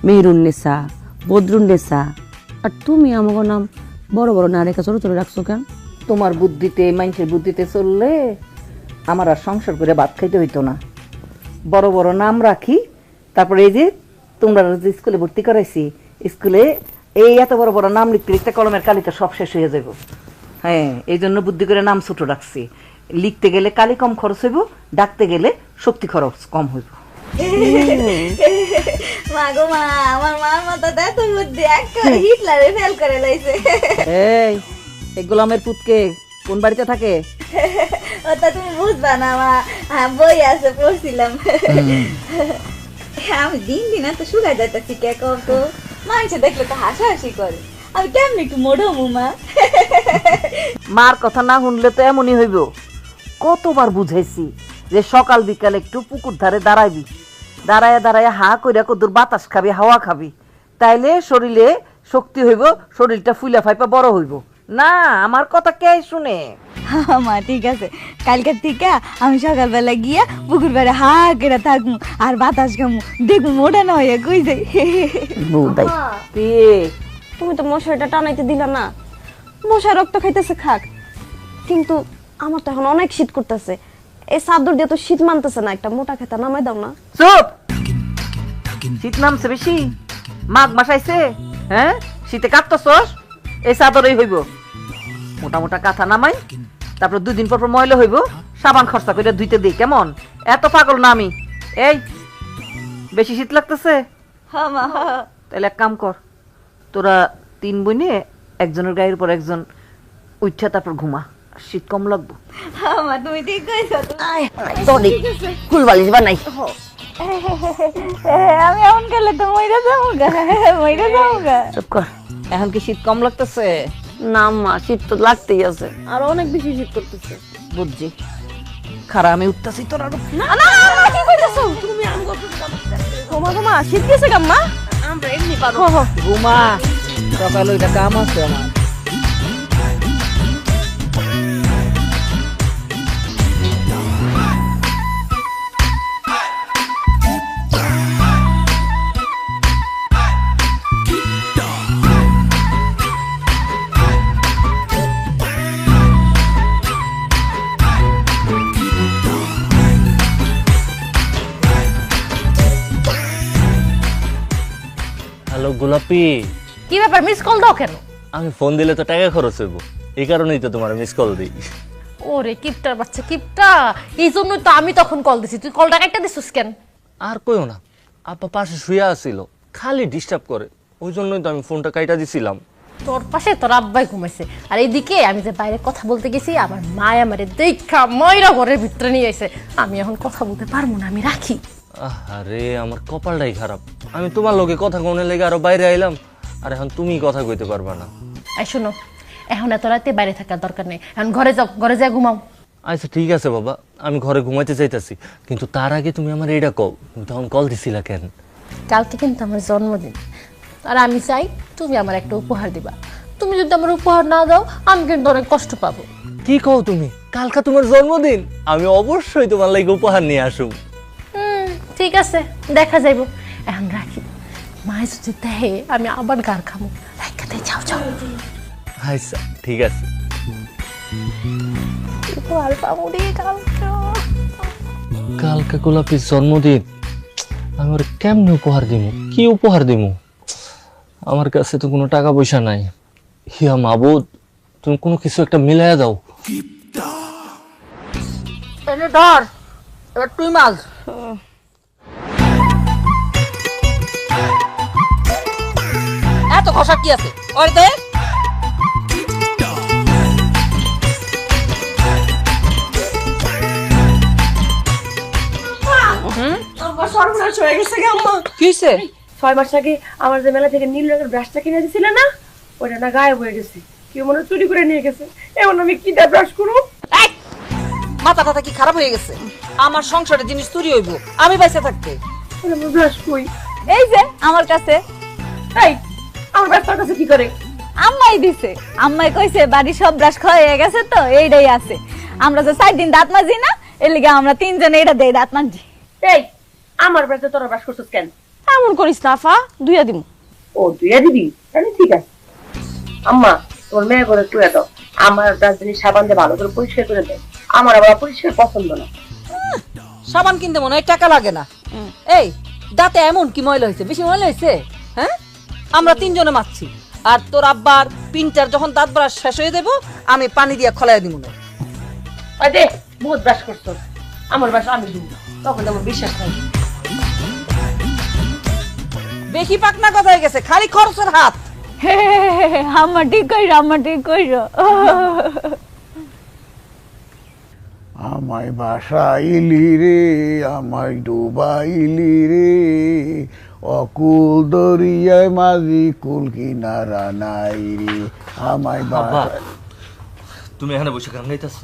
মেহরুন্নেসা, বদরুন্নেসা, আর তুমি আমাকে নাম বড় বড় না রেখা ছোট ছোট রাখছো কেন?
তোমার বুদ্ধিতে, মানুষের বুদ্ধিতে চললে আমার আর সংসার করে ভাত খাইতে হইতো না। বড় বড় নাম রাখি, তারপরে এই যে তোমরা যে স্কুলে ভর্তি করাইছি, স্কুলে এই এত বড় বড় নাম লিখতে লিখতে কলমের কালিটা সব শেষ হয়ে যাব। হ্যাঁ, এই জন্য বুদ্ধি করে নাম ছোট রাখছি। লিখতে গেলে কালি কম খরচ হইব, ডাকতে গেলে শক্তি খরচ কম হইব।
মা গো মা, আমার মার মতো এত বুদ্ধি, একটা হিটলারে ফেল করে লাইছে।
এই এই গোলামের পুতকে কোন বাড়িতে থাকে?
ওটা তুমি বুঝবা না মা, বই আছে পড়ছিলাম। আমি দিন দিন এত শুকাই যাইতেছি কে কত, মানুষ দেখলে তো হাসাহাসি করে, আমি কেমন একটু মোড়ো মা।
মার কথা না শুনলে তো এমনই হইব। কতবার বুঝাইছি
যে সকাল বিকাল একটু পুকুর ধারে দাঁড়াইবি, দাঁড়ায় দাঁড়ায় হা কইরা কদুর বাতাস খাবি, হাওয়া খাবি, তাইলে শরীরে শক্তি হইব, শরীরটা ফুলা ফাইপা বড় হইব। না আমার কথা কে শুনে?
মা ঠিক আছে, কালকে থেকে আমি সকালবেলা গিয়া পুকুর পাড়ে হা করে থাকবো আর বাতাস খামু, দেখবো মোটা না হইয়া কই যাই।
তুমি তো মশারিটা টানাইতে দিলা না, মশা রক্ত খাইতেছে খাক, কিন্তু আমার তো এখন অনেক শীত করতেছে, এই চাদর দিয়ে তো শীত মানতেছে না, একটা মোটা খেতা নামাই দাও না।
চুপ! শীত নামছে বেশি, মাঘ মাস আইছে, হ্যাঁ শীতে কাঁপতেছস, এই চাদরই হইব। মোটা মোটা কাঁথা নামাই, তারপর 2 দিন পর পর ময়লা হইব, সাবান খরচা করে ধুইতে দিই, কেমন? এত পাগল না আমি। এই বেশি শীত লাগতেছে?
হ্যাঁ মা।
তাহলে এক কাম কর, তোরা 3 বোনে একজনের গায়ের উপর একজন উঠা তারপর ঘুমা, শীত কম লাগবো।
হ্যাঁ মা তুমি ঠিক কইছো।
তোরে কুলবালিশ বানাই।
আমি এমন গেলে তো মইরা যাবো গা, মইরা যাবো গা।
চুপ কর। এখন কি শীত কম লাগতেছে?
না মা, শীত তো লাগতেই আছে, আর অনেক বেশি শীত করতেছে।
বুঝছি, খারা আমি উঠতেছি তোরা।
না না না, কি কইতাছো তুমি? ঘুমা ঘুমা, শীত গেছে গাম্মা, আমরা এমনি পারো।
ঘুমা, সকালে ওইটা কাম আছে আমার।
হ্যালো গোলাপি,
কি ব্যাপার, মিস কল দাও কেন?
আমি ফোন দিলে তো টাকা খরচ হইব, এই কারণেই তো তোমার মিস কল দিই।
ওরে কিপটার বাচ্চা কিপটা, এই জন্যই তো আমি তখন কল দিছি, তুই কলটা কাটটা দিছিস কেন?
আর কইও না, আপা পাশে শুয়ে আছিল, খালি ডিস্টার্ব করে, ওই জন্যই তো আমি ফোনটা কাইটা দিছিলাম।
তোর পাশে তোর আব্বাই ঘুমাইছে, আর এইদিকে আমি যে বাইরে কথা বলতে গেছি, আমার মা আমারে দেখা ময়রা ঘরের ভিতরে নিয়ে আইছে, আমি এখন কথা বলতে পারবো না, আমি রাখি।
আরে আমার কপালটাই খারাপ, আমি তোমার লগে কথা কোনে লেগে আরো বাইরে আইলাম, আর এখন তুমি কথা কইতে পারবা না।
এই শোনো, এখন এত রাতে বাইরে থাকার দরকার নেই, এখন ঘরে যাও, ঘরে যা ঘুমাও।
আচ্ছা ঠিক আছে বাবা, আমি ঘরে ঘুমাইতে চাইতাছি, কিন্তু তার আগে তুমি আমার এইটা কও, তুমি তখন কল দিছিলা কেন?
কালকে কিন্তু আমার জন্মদিন, আর আমি চাই তুমি আমার একটা উপহার দিবা। তুমি যদি আমার উপহার না দাও, আমি কিন্তু অনেক কষ্ট পাবো।
কি কও তুমি? কালকা তোমার জন্মদিন, আমি অবশ্যই তোমার লাগি উপহার নিয়ে আসুম।
ঠিক আছে, দেখা যাইব, এখন রাখি। মায় যদি দেহে আমি আবার গার খামো, রাখাতে যাও যাও।
আচ্ছা ঠিক আছে।
উপহার পাবো রে কালকে।
কালকে গোলাপির জন্মদিন, আমি ওর কেমনে উপহার দিব? কি উপহার দিব? আমার কাছে তো কোনো টাকা পয়সা নাই। হিয়া মাবুদ, তুমি কোনো কিছু একটা মিলাইয়া দাও।
এনে ধর, এবার তুই মাল। এত খসা কি আছে ওর দে?
সর্বনাশ হয়ে গেছে গে আম্মা।
কিসে?
6 মাস আগে আমার যে মেলা থেকে নীল রঙের ব্রাশটা কিনে দিছিলে না, ওটা না গায়েব হয়ে গেছে, কেউ মনে হয় চুরি করে নিয়ে গেছে। এখন আমি কি দিয়ে ব্রাশ করবো?
মাথা টাথা কি খারাপ হয়ে গেছে? আমার সংসারের জিনিস চুরি হইব আমি বাইসে থাকতে?
আমার ব্রাশ কই?
এই যে আমার কাছে।
এই আমার ব্রাশ তোর কাছে কি করে?
আম্মাই দিছে, আম্মাই কইছে বাড়ি সব ব্রাশ হয়ে গেছে তো এইটাই আছে। আমরা যে 4 দিন দাঁত মাজি না, এর লিগে আমরা 3 জনে এটা দেই দাঁত মাজি।
এই আমার ব্রাশে তোরা ব্রাশ করছিস কেন?
এমন করিস না আফা, দুইয়া দিমু।
ও দুইয়া দিবি? তাহলে ঠিক আছে। আম্মা তোর মেয়ে করে টুয়া দাও, আমার ব্রাশ জিনিস সাবান দিয়ে ভালো করে পরিষ্কার করে দেয়, আমার আবার পরিষ্কার পছন্দ না।
সাবান কিনতে মনে হয় টাকা লাগে না। এই দাঁতে এমন কি ময়লা হয়েছে? বেশি ময়লা হয়েছে? হ্যাঁ, আমরা 3 জনে মারছি, আর তোর আব্বার পিন্টার যখন দাঁত ব্রাশ শেষ হয়ে দেবো আমি পানি দিয়ে খলাইয়া দিব না।
ওই দে, বহুত ব্রাশ করছো, আমার ব্রাশ আমি দিব, তখন আমার বিশ্বাস হয়।
বেশি পাকনা কথা হয়ে গেছে, খালি খরচের হাত।
আম্মা ঠিক কইরো, আম্মা ঠিক কইরো।
আমায় বাসাইলি রে, আমায় ডুবাইলি রে, অকুল দরিয়ায় মাঝি কুল কিনারা নাই রে, আমায়
বাবা তুমি এখানে বসে গান গাইতেছ?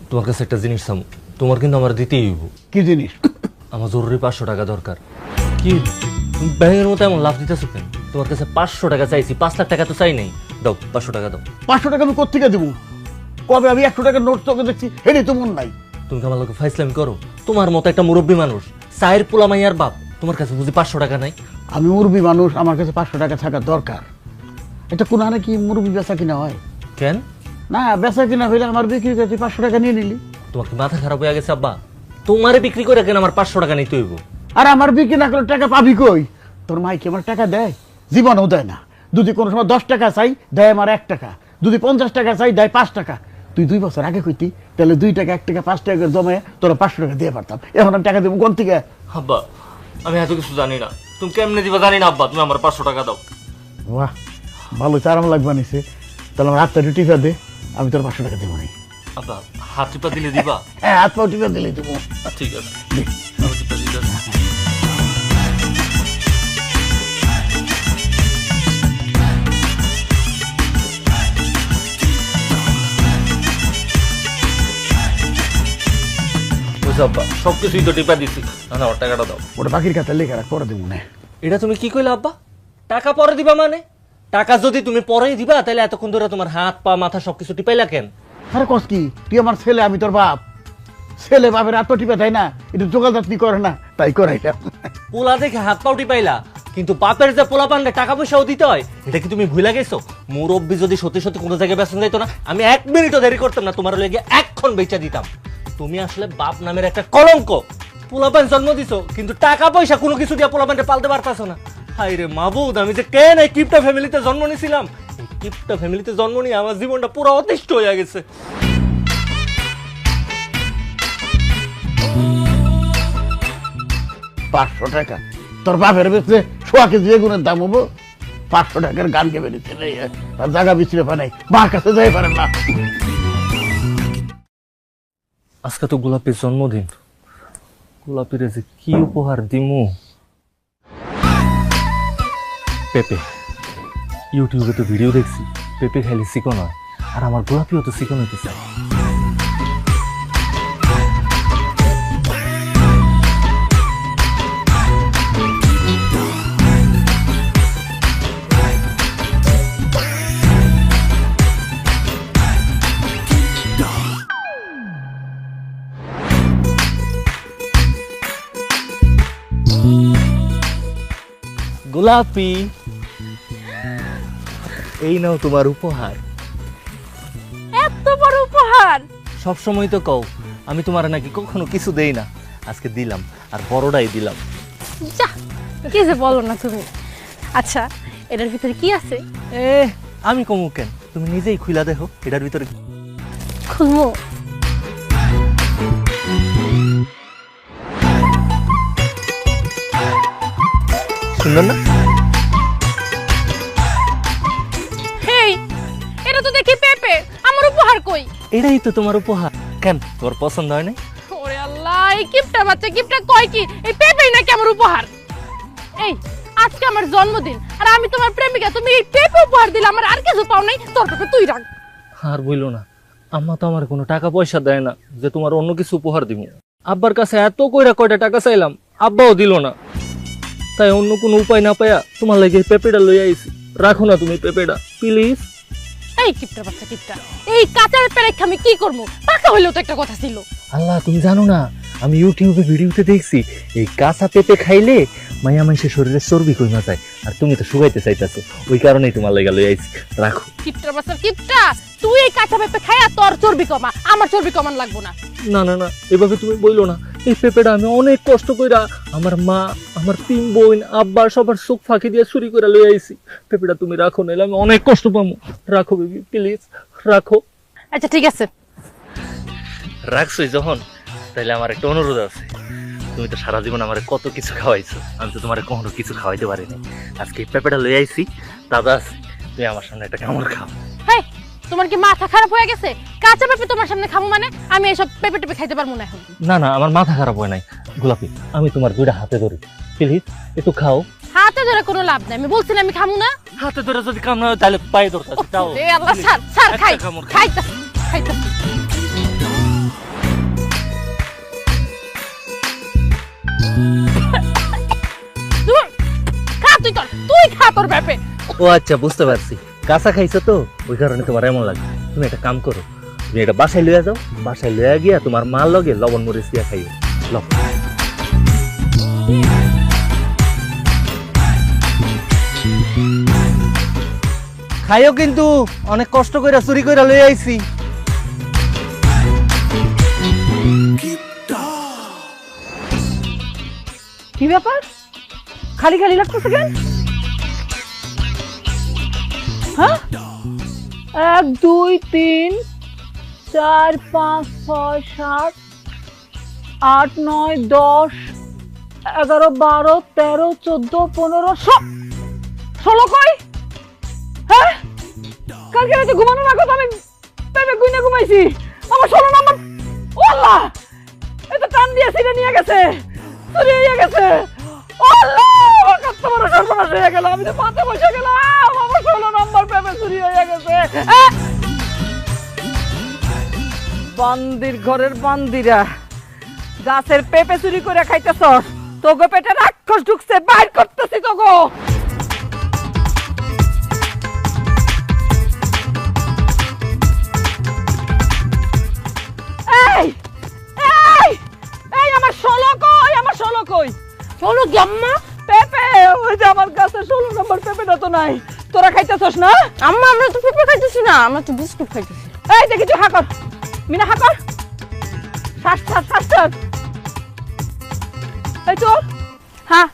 তোমার কাছে একটা জিনিস চাম, তোমার কিন্তু আমার দিতেই হইব।
কি জিনিস?
আমার জরুরি 500 টাকা দরকার। কি তুমি ব্যাঙের মতো এমন লাভ দিতেছো কেন? তোমার কাছে 500 টাকা চাইছি, 5 লাখ টাকা তো চাই নাই। দাও 500 টাকা দাও।
500 টাকা আমি কোত্থেকে দেবো? কবে আমি 100 টাকার নোট তোকে দেখছি, হেডে তো মন নাই।
তুমি আমার লোকে ফাইজলামি করো? তোমার মতো একটা মুরব্বী মানুষ, চায়ের পোলা মাইয়ার বাপ, তোমার কাছে বুঝি 500 টাকা নাই?
আমি মুরব্বী মানুষ, আমার কাছে 500 টাকা থাকা দরকার। এটা কোন হানে কি মুরব্বী বেচা কিনা হয়?
কেন?
না, বেচা কিনা হইলে আমার বিক্রি করতে 500 টাকা নিয়ে নিলি।
তোমার কি মাথা খারাপ হয়ে গেছে আব্বা? তোমারে বিক্রি করে কেন আমার 500 টাকা নিতে হইব?
আর আমার বিক্রি না করলে টাকা পাবি কই? তোর মাই কি আমার টাকা দেয়? জীবনও দেয় না। যদি কোনো সময় 10 টাকা চাই, দেয় আমার 1 টাকা। যদি 50 টাকা চাই, দেয় 5 টাকা। তুই 2 বছর আগে কইতি, তাহলে 2 টাকা 1 টাকা 5 টাকা করে জমে তোরা 500 টাকা দিয়ে পারতাম। এখন আমি টাকা দেবো কোন থেকে?
আব্বা আমি এত কিছু জানি না, তুমি কেমনে দিবা জানি না। আব্বা তুমি আমার 500 টাকা দাও।
বাহ, ভালো আরাম লাগবে নিছে। তাহলে আমার হাতটা টিপা দে, আমি তোর 500 টাকা দেবো।
আব্বা হাত টিপা দিলে দিবা?
হ্যাঁ, হাত পাও টিপা দিলে দেবো।
ঠিক আছে, আমি টিপা দিতে আসি। আব্বা সবকিছুই তো টিপা দিছি, আমার টাকাটা দাও।
ওটা বাকির খাতা লেখা রাখ, পরে দেবো না।
এটা তুমি কি কইলে আব্বা? টাকা পরে দিবা মানে? টাকা যদি তুমি পরেই দিবা তাহলে এতক্ষণ ধরে তোমার হাত পা মাথা সবকিছু টিপাইলা কেন?
আরে কস কি, তুই আমার ছেলে, আমি তোর বাপ। ছেলে বাপের হাত টিপা দেয় না, এটা যোগাযাত্রী করে না, তাই করাইলাম।
পোলা দেখে হাত পাও টিপাইলা, কিন্তু বাপের যে পোলা পান্ডে টাকা পয়সাও দিতে হয়, এটা কি তুমি ভুলে গেছো? মুরব্বি যদি সত্যি সত্যি কোনো জায়গায় বেতন যাইতো না, আমি 1 মিনিটও দেরি করতাম না, তোমার লেগে এক্ষণ বেচা দিতাম। তুমি আসলে বাপ নামের একটা কলঙ্ক। পোলাপান জন্ম দিছো, কিন্তু টাকা পয়সা কোনো কিছু দিয়ে পোলাপানটা পালতে পারতাছো না। হাই রে মাবুদ, আমি যে কেন এই কিপটা ফ্যামিলিতে জন্ম নিয়েছিলাম। এই কিপটা ফ্যামিলিতে জন্ম নিয়ে আমার জীবনটা পুরো অতিষ্ঠ হয়ে গেছে।
$500 টাকা তোর বাপের বেচে 100 কেজি বেগুনের দাম হবো? 500 টাকার গান কে বেরিয়েছে নেই, আর জায়গা বিচরে পাই নাই, মার কাছে যাই পারেন না।
আজকে তো গোলাপির জন্মদিন, গোলাপির যে কি উপহার দিমু। পেঁপে, ইউটিউবে তো ভিডিও দেখছি, পেঁপে খাইলে চিকন হয়, আর আমার গোলাপিও তো চিকন হইতে চায়। গোলাপি, এই নাও তোমার উপহার।
এত বড় উপহার?
সব সময় তো কও আমি তোমার নাকি কখনো কিছু দেই না, আজকে দিলাম, আর বড়টাই দিলাম।
যা, কি যে বলো না তুমি। আচ্ছা, এটার ভিতরে কি আছে?
আমি কমু কেন, তুমি নিজেই খুইলা দেখো এটার ভিতরে।
খুলবো?
সুন্দর না?
হেই, এটা তো দেখি পেঁপে। আমার উপহার কই?
এটাই তো তোমার উপহার। কেন তোমার পছন্দ হয় না?
ওরে আল্লাহ, এই কিপটা বাচ্চা কিপটা কয় কি এই পেঁপেই নাকি আমার উপহার? এই আজকে আমার জন্মদিন, আর আমি তোমার প্রেমিকা, তুমি এই পেঁপে উপহার দিলে, আমার আর কিছু পাও নাই, তোর পেঁপে তুই রাখ।
আর বইলো না, আম্মা তো আমার কোনো টাকা পয়সা দেয় না যে তোমার অন্য কিছু উপহার দিব। আব্বার কাছে এত কইরা কয়টা টাকা চাইলাম, আব্বাও দিল না। তাই অন্য কোনো উপায় না পাইয়া তোমার লাগে পেঁপেটা লই আইছি। রাখো না তুমি পেঁপেটা প্লিজ।
এই কিপটা বাচ্চা কিপটা, এই কাঁচা পেঁপে আমি কি করবো? পাকা হইলেও তো একটা কথা ছিল।
আল্লাহ, তুমি জানো না, আমি ইউটিউবে ভিডিওতে দেখছি এই কাঁচা পেঁপে খাইলে মাইয়া মানুষের শরীরে চর্বি কমে যায়, আর তুমি তো শুকাইতে চাইতেছো, ওই কারণেই তোমার লাগা লই আইছি। রাখো।
কিপটা বাচ্চা কিপটা, তুই এই কাঁচা পেঁপে খাইয়া তোর চর্বি কমা, আমার চর্বি কমান লাগবো না।
না না না, এভাবে তুমি বইলো না। এই পেঁপেটা আমি অনেক কষ্ট কইরা আমার মা, আমার 3 বোন, আব্বা সবার চোখ ফাঁকি দিয়ে চুরি করে লই আইছি। পেঁপেটা তুমি রাখো, নাইলে আমি অনেক কষ্ট পাবো। রাখো বেবি প্লিজ, রাখো।
আচ্ছা ঠিক আছে,
রাখছই যখন, তাহলে আমার একটা অনুরোধ আছে। তুমি তো সারা জীবন আমার কত কিছু খাওয়াইছো, আমি তো তোমার কখনো কিছু খাওয়াইতে পারিনি। আজকে এই পেঁপেটা লই আইছি, দাদা তুমি আমার সামনে একটা কামড় খাও।
হেই, তোমার কি মাথা খারাপ হয়ে গেছে? কাঁচা পেঁপে তোমার সামনে খাবো মানে? আমি এসব পেঁপে টেপে খাইতে পারবো না এখন।
না না, আমার মাথা খারাপ হয় নাই। গোলাপি, আমি তোমার 2টা হাতে ধরি, প্লিজ একটু খাও।
হাতে ধরে কোনো লাভ নাই, আমি বলছি না আমি খামু না।
হাতে ধরে যদি কাম না হয় তাহলে পায়ে ধরতে দাও।
এ আল্লাহ, স্যার স্যার খাই
একটা কামড় খাও।
খাইতা খাইতা। খা তুই খা তোর পেঁপে।
ও আচ্ছা, বুঝতে পারছি, কাঁচা খাইছো তো ওই কারণে তোমার এমন লাগে। তুমি একটা কাম করো, তুমি এটা বাসায় লইয়া যাও, বাসায় লইয়া গিয়া তোমার মার লগে লবণ মরিচ দিয়া খাইও। লবণ খাইও, কিন্তু অনেক কষ্ট কইরা চুরি কইরা লই আইছি।
কি ব্যাপার, খালি খালি লাগতেছে কেন? হ্যাঁ, 1 2 3 4 5 6 7 8 9 10 11 12 13 14 15 16 কই? হ্যাঁ, কালকে রাতে ঘুমানোর আগে তো আমি পেঁপে গুইনা ঘুমাইছি। আমার 16 নাম্বার, ও আল্লাহ, এটা টান দিয়ে ছিঁড়ে নিয়ে গেছে, চুরি হয়ে গেছে। ও আল্লাহ, আমার কত বড় সর্বনাশ হয়ে গেল, আমি তো পাতে বসে গেলাম, আমার 16 নাম্বার পেঁপে চুরি হয়ে গেছে। বান্দির ঘরের বান্দিরা, গাছের পেঁপে চুরি করে খাইতেছ, তোগো পেটে রাক্ষস ঢুকছে, বাইর করতেছি তোগো। এই এই এই, আমার 16 কই, আমার 16 কই? 16 কি আম্মা? পেঁপে, ওই যে আমার কাছে 16 নম্বর পেঁপেটা তো নাই। তোরা খাইতেছস না?
আম্মা আমরা তো পেঁপে খাইতেছি না, আমরা তো বিস্কুট খাইতেছি।
এই দেখি তুই হাকর, মিনা হাকর, শ্বাস শ্বাস শ্বাস শ্বাস। এই তো,
হ্যাঁ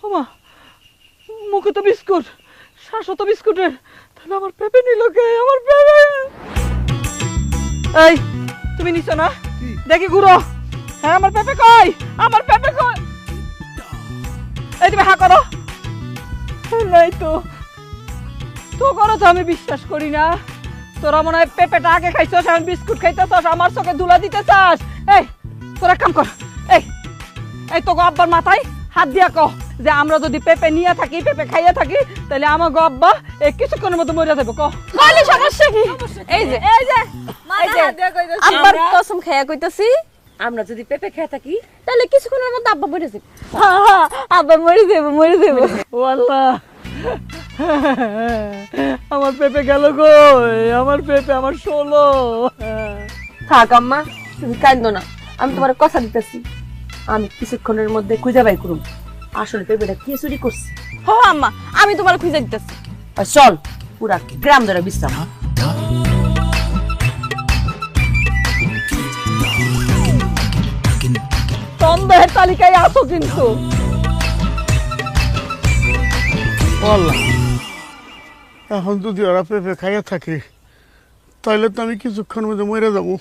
ওমা, মুখে তো বিস্কুট, শ্বাসও তো বিস্কুটের, তাহলে আমার পেঁপে নিল কে? আমার পেঁপে। এই তুমি নিছো না? দেখি ঘুরো। হ্যাঁ, আমার পেঁপে কই? আমার পেঁপে কই? এই তুমি হা করো। নাই তো, তো করো তো, আমি বিশ্বাস করি না। তোরা মনে হয় পেঁপেটা আগে খাইছস, এখন বিস্কুট খাইতেছস, আমার চোখে ধুলা দিতে চাস। এই তোরা কাম কর, এই এই তোকে আব্বার মাথায় হাত দিয়া কহ যে আমরা যদি পেঁপে নিয়ে থাকি, পেঁপে খাইয়া থাকি, তাহলে আমার গো আব্বা এই কিছুক্ষণের মধ্যে মরে যাবে। কহ
কইলে সমস্যা কি? এই যে
এই যে
আব্বার কসম খাইয়া কইতাছি,
আমরা যদি পেঁপে খেয়ে থাকি
তাহলে কিছুক্ষণের মধ্যে আব্বা মরে যাবে।
আব্বা মরে যাবো, মরে যাবো। ও আল্লাহ, আমার পেঁপে গেল কই? আমার পেঁপে, আমার 16।
থাক আম্মা, তুমি কাঁদো না, আমি তোমার কথা দিতেছি, আমি কিছুক্ষণের মধ্যে খুঁজে বাই করুম আসলে পেঁপেটা কে চুরি করছে।
হো আম্মা, আমি তোমার খুঁজে দিতেছি।
আর চল, পুরা গ্রাম ধরে বিশ্রাম।
সন্দেহের তালিকায় আসো কিন্তু।
এখন যদি ওরা পেঁপে খাইয়া থাকে, তাহলে তো আমি কিছুক্ষণ মধ্যে মরে যাবো।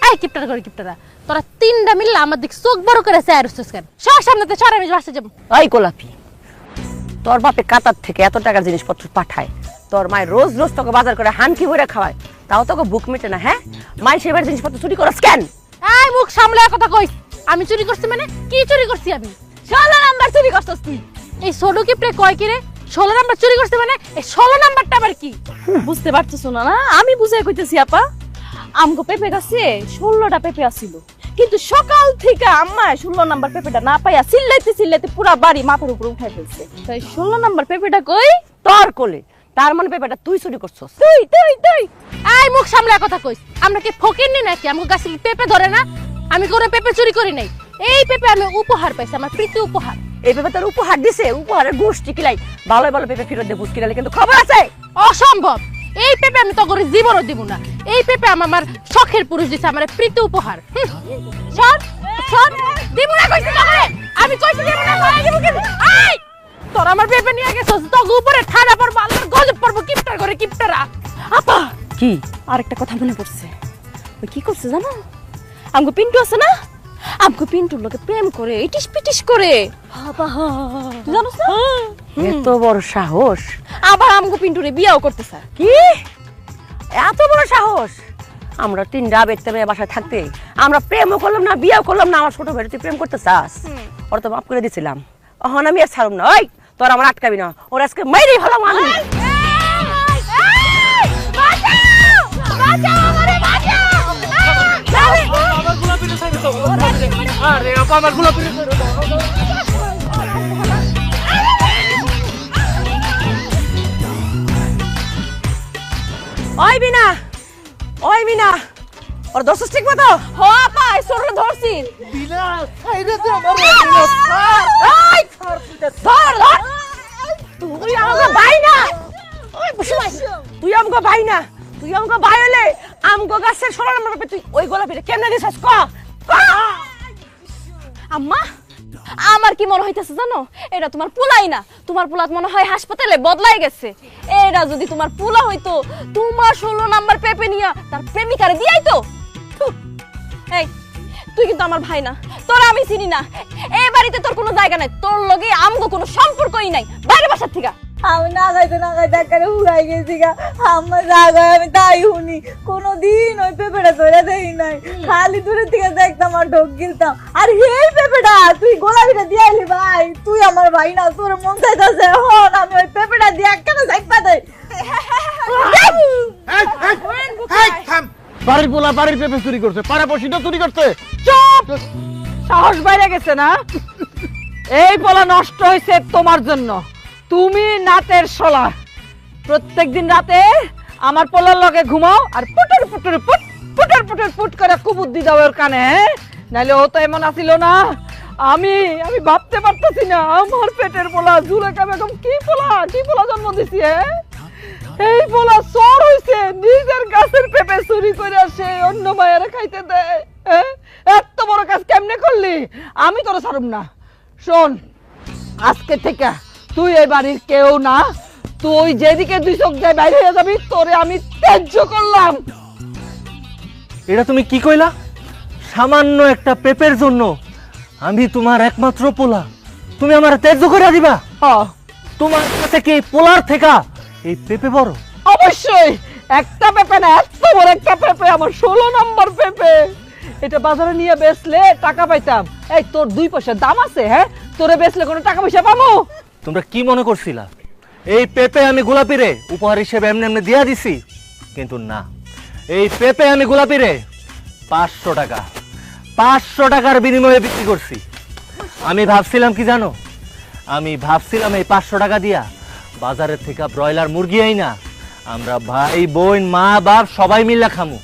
এই কিপটারা করে কিপটারা, তোরা তিনটা মিললে আমার দিক চোখ বড় করে চায় রসছিস কেন? সব সামনেতে সর, আমি বাসে যাবো।
ওই গোলাপি, তোর বাপে কাতার থেকে এত টাকার জিনিসপত্র পাঠায়, তোর মায়ের রোজ রোজ তোকে বাজার করে হানকি ভরে খাওয়ায়, তাও তোকে বুক মেটে না? হ্যাঁ, মায়ের সেবার জিনিসপত্র চুরি করস কেন?
এই মুখ সামলে কথা কইস। আমি চুরি করছি মানে? কি চুরি করছি আমি? 16 নাম্বার চুরি করছস তুই। এই ছোট কিপটে কয় কি রে? 16 নাম্বার চুরি করছে মানে এই 16 নাম্বারটা আবার কি?
বুঝতে পারতেছ না? না আমি বুঝাই কইতেছি আপা, আমগো পেঁপে গাছে 16টা পেঁপে আসিল, কিন্তু সকাল থেকে আম্মা 16 নাম্বার পেঁপেটা না পাইয়া চিল্লাইতে চিল্লাইতে পুরা বাড়ি মাথার উপর উঠাই ফেলছে। তাই 16 নাম্বার পেঁপেটা কই?
তোর কোলে। তার মানে পেঁপেটা তুই চুরি করছস?
তুই
এই মুখ সামলে কথা কইস। আমরা কি ফকিরনি নাকি? আমগো গাছে কি পেঁপে ধরে না? আমি কোনো পেঁপে চুরি করি নাই। এই পেঁপে আমি উপহার পাইছি, আমার প্রীতি উপহার।
এই পেঁপে তোর উপহার দিছে? উপহারের গোষ্ঠী কিলাই, ভালো ভালো পেঁপে ফেরত দে, বুঝ কিনালে কিন্তু খবর আছে।
অসম্ভব, এই পেঁপে আমি তো করে জীবনও দিব না। এই পেঁপে আমার শখের পুরুষ দিছে, আমার প্রীতি উপহার। সর সর, দিব না কইছি তো করে। আমি কইছি দিব না, কই দিব কি? এই তোর আমার পেঁপে নিয়ে গেছস, তো উপরে ঠাড়া পড়ব, আল্লাহর গজব পড়ব। কিপটার করে কিপটারা।
আপা
কি?
আরেকটা কথা মনে পড়ছে। ওই কি করছে জানো? আমগো পিন্টু আছে না, আমগো পিন্টুর লোকে প্রেম করে, ইটিস পিটিস করে। তুই জানোস না?
এত বড় সাহস!
আবার আমগো পিন্টুরে বিয়াও করতেছে।
কি এত বড় সাহস? আমরা তিনটা বেরতে মেয়ে বাসায় থাকতে আমরা প্রেমও করলাম না, বিয়েও করলাম না, আমার ছোট ভাই তুই প্রেম করতে চাস? ওর তো মাফ করে দিছিলাম, এখন আমি আর ছাড়ুম না। ওই তোর আমার আটকাবি না, ওর আজকে মাইরেই ভালো আমি।
আমার গোলাপিরে ছাইড়ে দাও আরে আপা আমার গোলাপিরে ছাইড়ে দাও
ওই বিনা ওই বিনা ওর দোষ ঠিক মতো হ আপা সরে ধরছি বিনা সাইডে দে আমার এই ধর ধর তুই আমগো ভাই না ওই বসে তুই আমগো ভাই না তুই আমগো ভাই হলে আমগো গাছের 16 নম্বর পেপে তুই ওই গোলাপিটা কেমনে দিছস ক
আম্মা আমার কি মনে হইতেছে জানো এটা তোমার পুলাই না তোমার পুলাত মনে হয় হাসপাতালে বদলাই গেছে এটা যদি তোমার পুলা হইতো তোমার 16 নাম্বার পেপে নিয়া তার প্রেমিকারে দিয়াই তো এই তুই কিন্তু আমার ভাই না তোর আমি চিনি না এই বাড়িতে তোর কোনো জায়গা নাই তোর লগে আমগো কোনো সম্পর্কই নাই বাইরে বাসার থেকে
আমি না গাইতে একেবারে উড়াই গেছি গা আমার জায়গায় আমি তাই শুনি কোনোদিন ওই পেঁপেটা ধরে দেই নাই খালি দূরের থেকে দেখতাম আর ঢোক গিলতাম আর এই পেঁপেটা তুই গোলাপিটা দিয়ে আইলি ভাই তুই আমার ভাই না তোর মন চাইতেছে হন আমি ওই পেঁপেটা দিয়ে একখানে যাইপা দেই
বাড়ির পোলা বাড়ির পেঁপে চুরি করছে পাড়া পড়শিটা চুরি করছে
চুপ সাহস বাইরে গেছে না এই পোলা নষ্ট হয়েছে তোমার জন্য তুমি নাতের শোলা প্রত্যেকদিন রাতে আমার পোলার লগে ঘুমাও আর পুটুর পুটুর পুট পুটুর পুটুর পুট করে কুবুদ্ধি দাও ওর কানে নাইলে ও তো এমন আসিল না আমি ভাবতে পারতেছি না আমার পেটের পোলা জুলেখা বেগম কি পোলা জন্ম দিছি এই পোলা চোর হইছে নিজের গাছের পেঁপে চুরি করে আসে অন্য মায়েরা খাইতে দেয় এত বড় কাজ কেমনে করলি আমি তোর ছাড়ুম না শোন আজকে থেকে তুই এই বাড়ির কেউ না তুই যেদিকে দুই চোখ যায় বাইরে হয়ে যাবি তোরে আমি ত্যায্য করলাম
এটা তুমি কি কইলা সামান্য একটা পেপের জন্য আমি তোমার একমাত্র পোলা তুমি আমার ত্যায্য করে দিবা তোমার কাছে কি পোলার থেকে এই পেপে বড়
অবশ্যই একটা পেঁপে না এত বড় একটা পেঁপে আমার 16 নম্বর পেঁপে এটা বাজারে নিয়ে বেচলে টাকা পাইতাম এই তোর 2 পয়সা দাম আছে হ্যাঁ তোরে বেচলে কোনো টাকা পয়সা পাবো
তোমরা কি মনে করছিলা এই পেপে আমি গোলাপিরে উপহার হিসেবে এমনি এমনি দিয়া দিছি কিন্তু না এই পেপে আমি গোলাপিরে 500 টাকার বিনিময়ে বিক্রি করছি আমি ভাবছিলাম কি জানো আমি ভাবছিলাম এই 500 টাকা দিয়া বাজারের থেকে ব্রয়লার মুরগি আই না আমরা ভাই বোন মা বাপ সবাই মিলে খামু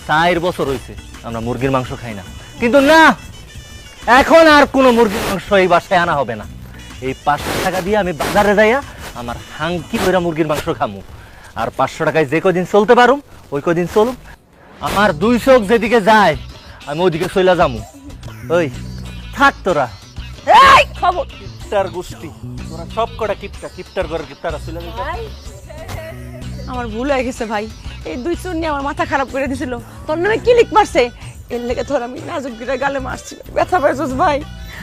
4 বছর হইছে আমরা মুরগির মাংস খাই না কিন্তু না এখন আর কোনো মুরগির মাংস এই বাসায় আনা হবে না এই 500 টাকা দিয়ে আমি বাজারে যাইয়া আমার হাঙ্কি কইরা মুরগির মাংস খামু আর 500 টাকায় যে কদিন চলতে পারুম ওই কদিন চলুম আমার 2 চোখ যেদিকে যায় আমি ওদিকে চইলা যামু ওই থাক তোরা
এই খবর
কিপটার গোষ্ঠী তোরা সব কটা কিপটার ঘরের কিপটারা চইলা যাইতা
আমার ভুল হয়ে গেছে ভাই এই দুই চোর নিয়ে আমার মাথা খারাপ করে দিছিল তোর নামে ক্লিক মারছে এর লেগে তোর আমি নাজুক গিরে গালে মারছি ব্যথা পাইছিস ভাই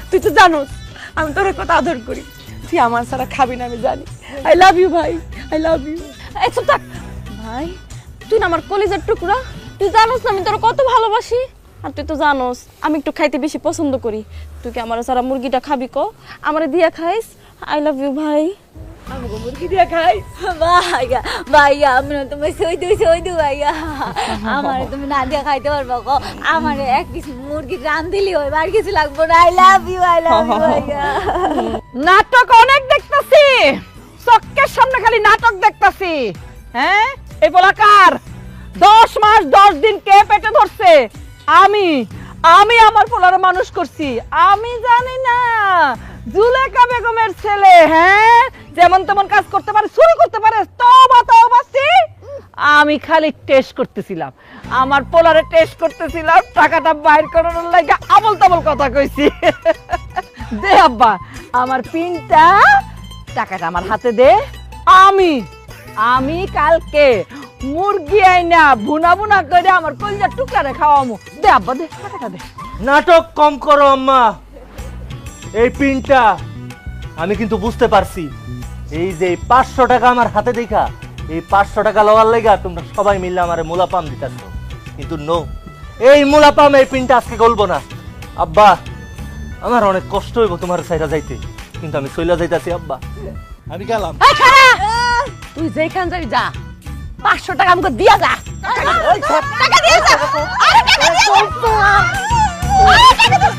তুই তো জানোস আমি তোর কথা আদর করি তুই আমার সারা খাবি না আমি জানি আই লাভ ইউ ভাই আই লাভ ইউ
এই চুপ থাক ভাই তুই না আমার কলিজার টুকরা তুই জানোস না আমি তোর কত ভালোবাসি আর তুই তো জানোস আমি একটু খাইতে বেশি পছন্দ করি তুই কি আমার সারা মুরগিটা খাবি কো আমারে দিয়া খাইস আই লাভ ইউ ভাই
আমাকে মুরগি দিয়ে খাই
ভাইয়া ভাইয়া আমি তোমায় সইদু ভাইয়া আমার তুমি না দিয়ে খাইতে পারবো গো আমার এক পিস মুরগি রান দিলি হয় আর কিছু লাগবো না আই লাভ ইউ ভাইয়া
নাটক অনেক দেখতাছি চক্কের সামনে খালি নাটক দেখতাছি হ্যাঁ এই পোলাকার 10 মাস 10 দিন কে পেটে ধরছে আমি আমার পোলারে মানুষ করছি আমি জানি না জুলেখা বেগমের ছেলে হ্যাঁ যেমন তেমন কাজ করতে পারে চুরি করতে পারে তওবা আমি খালি টেস্ট করতেছিলাম আমার পোলারে টেস্ট করতেছিলাম টাকাটা বাইর করানোর লাগি আবল তাবল কথা কইছি দে আব্বা আমার পিনটা টাকাটা আমার হাতে দে আমি কালকে মুরগি আইনা বুনা করে আমার কলিজার টুকরারে খাওয়ামু দে আব্বা দে টাকাটা দে
নাটক কম করো আম্মা এই পিনটা আমি কিন্তু বুঝতে পারছি এই যে 500 টাকা আমার হাতে দেখা এই 500 টাকা লওয়ার লাগা তোমরা সবাই মিলে আমারে মুলাপাম দিতাছো কিন্তু নো এই মুলাপাম এই পিনটা আজকে গলবো না আব্বা আমার অনেক কষ্ট হইব তোমার সাইরা যাইতে কিন্তু আমি চইলা যাইতাছি আব্বা আমি গেলাম
তুই যেখান যাবি যা 500 টাকা আমাকে দিয়া যা টাকা দিয়ে যা আরে টাকা দিয়ে যা আরে টাকা দিয়ে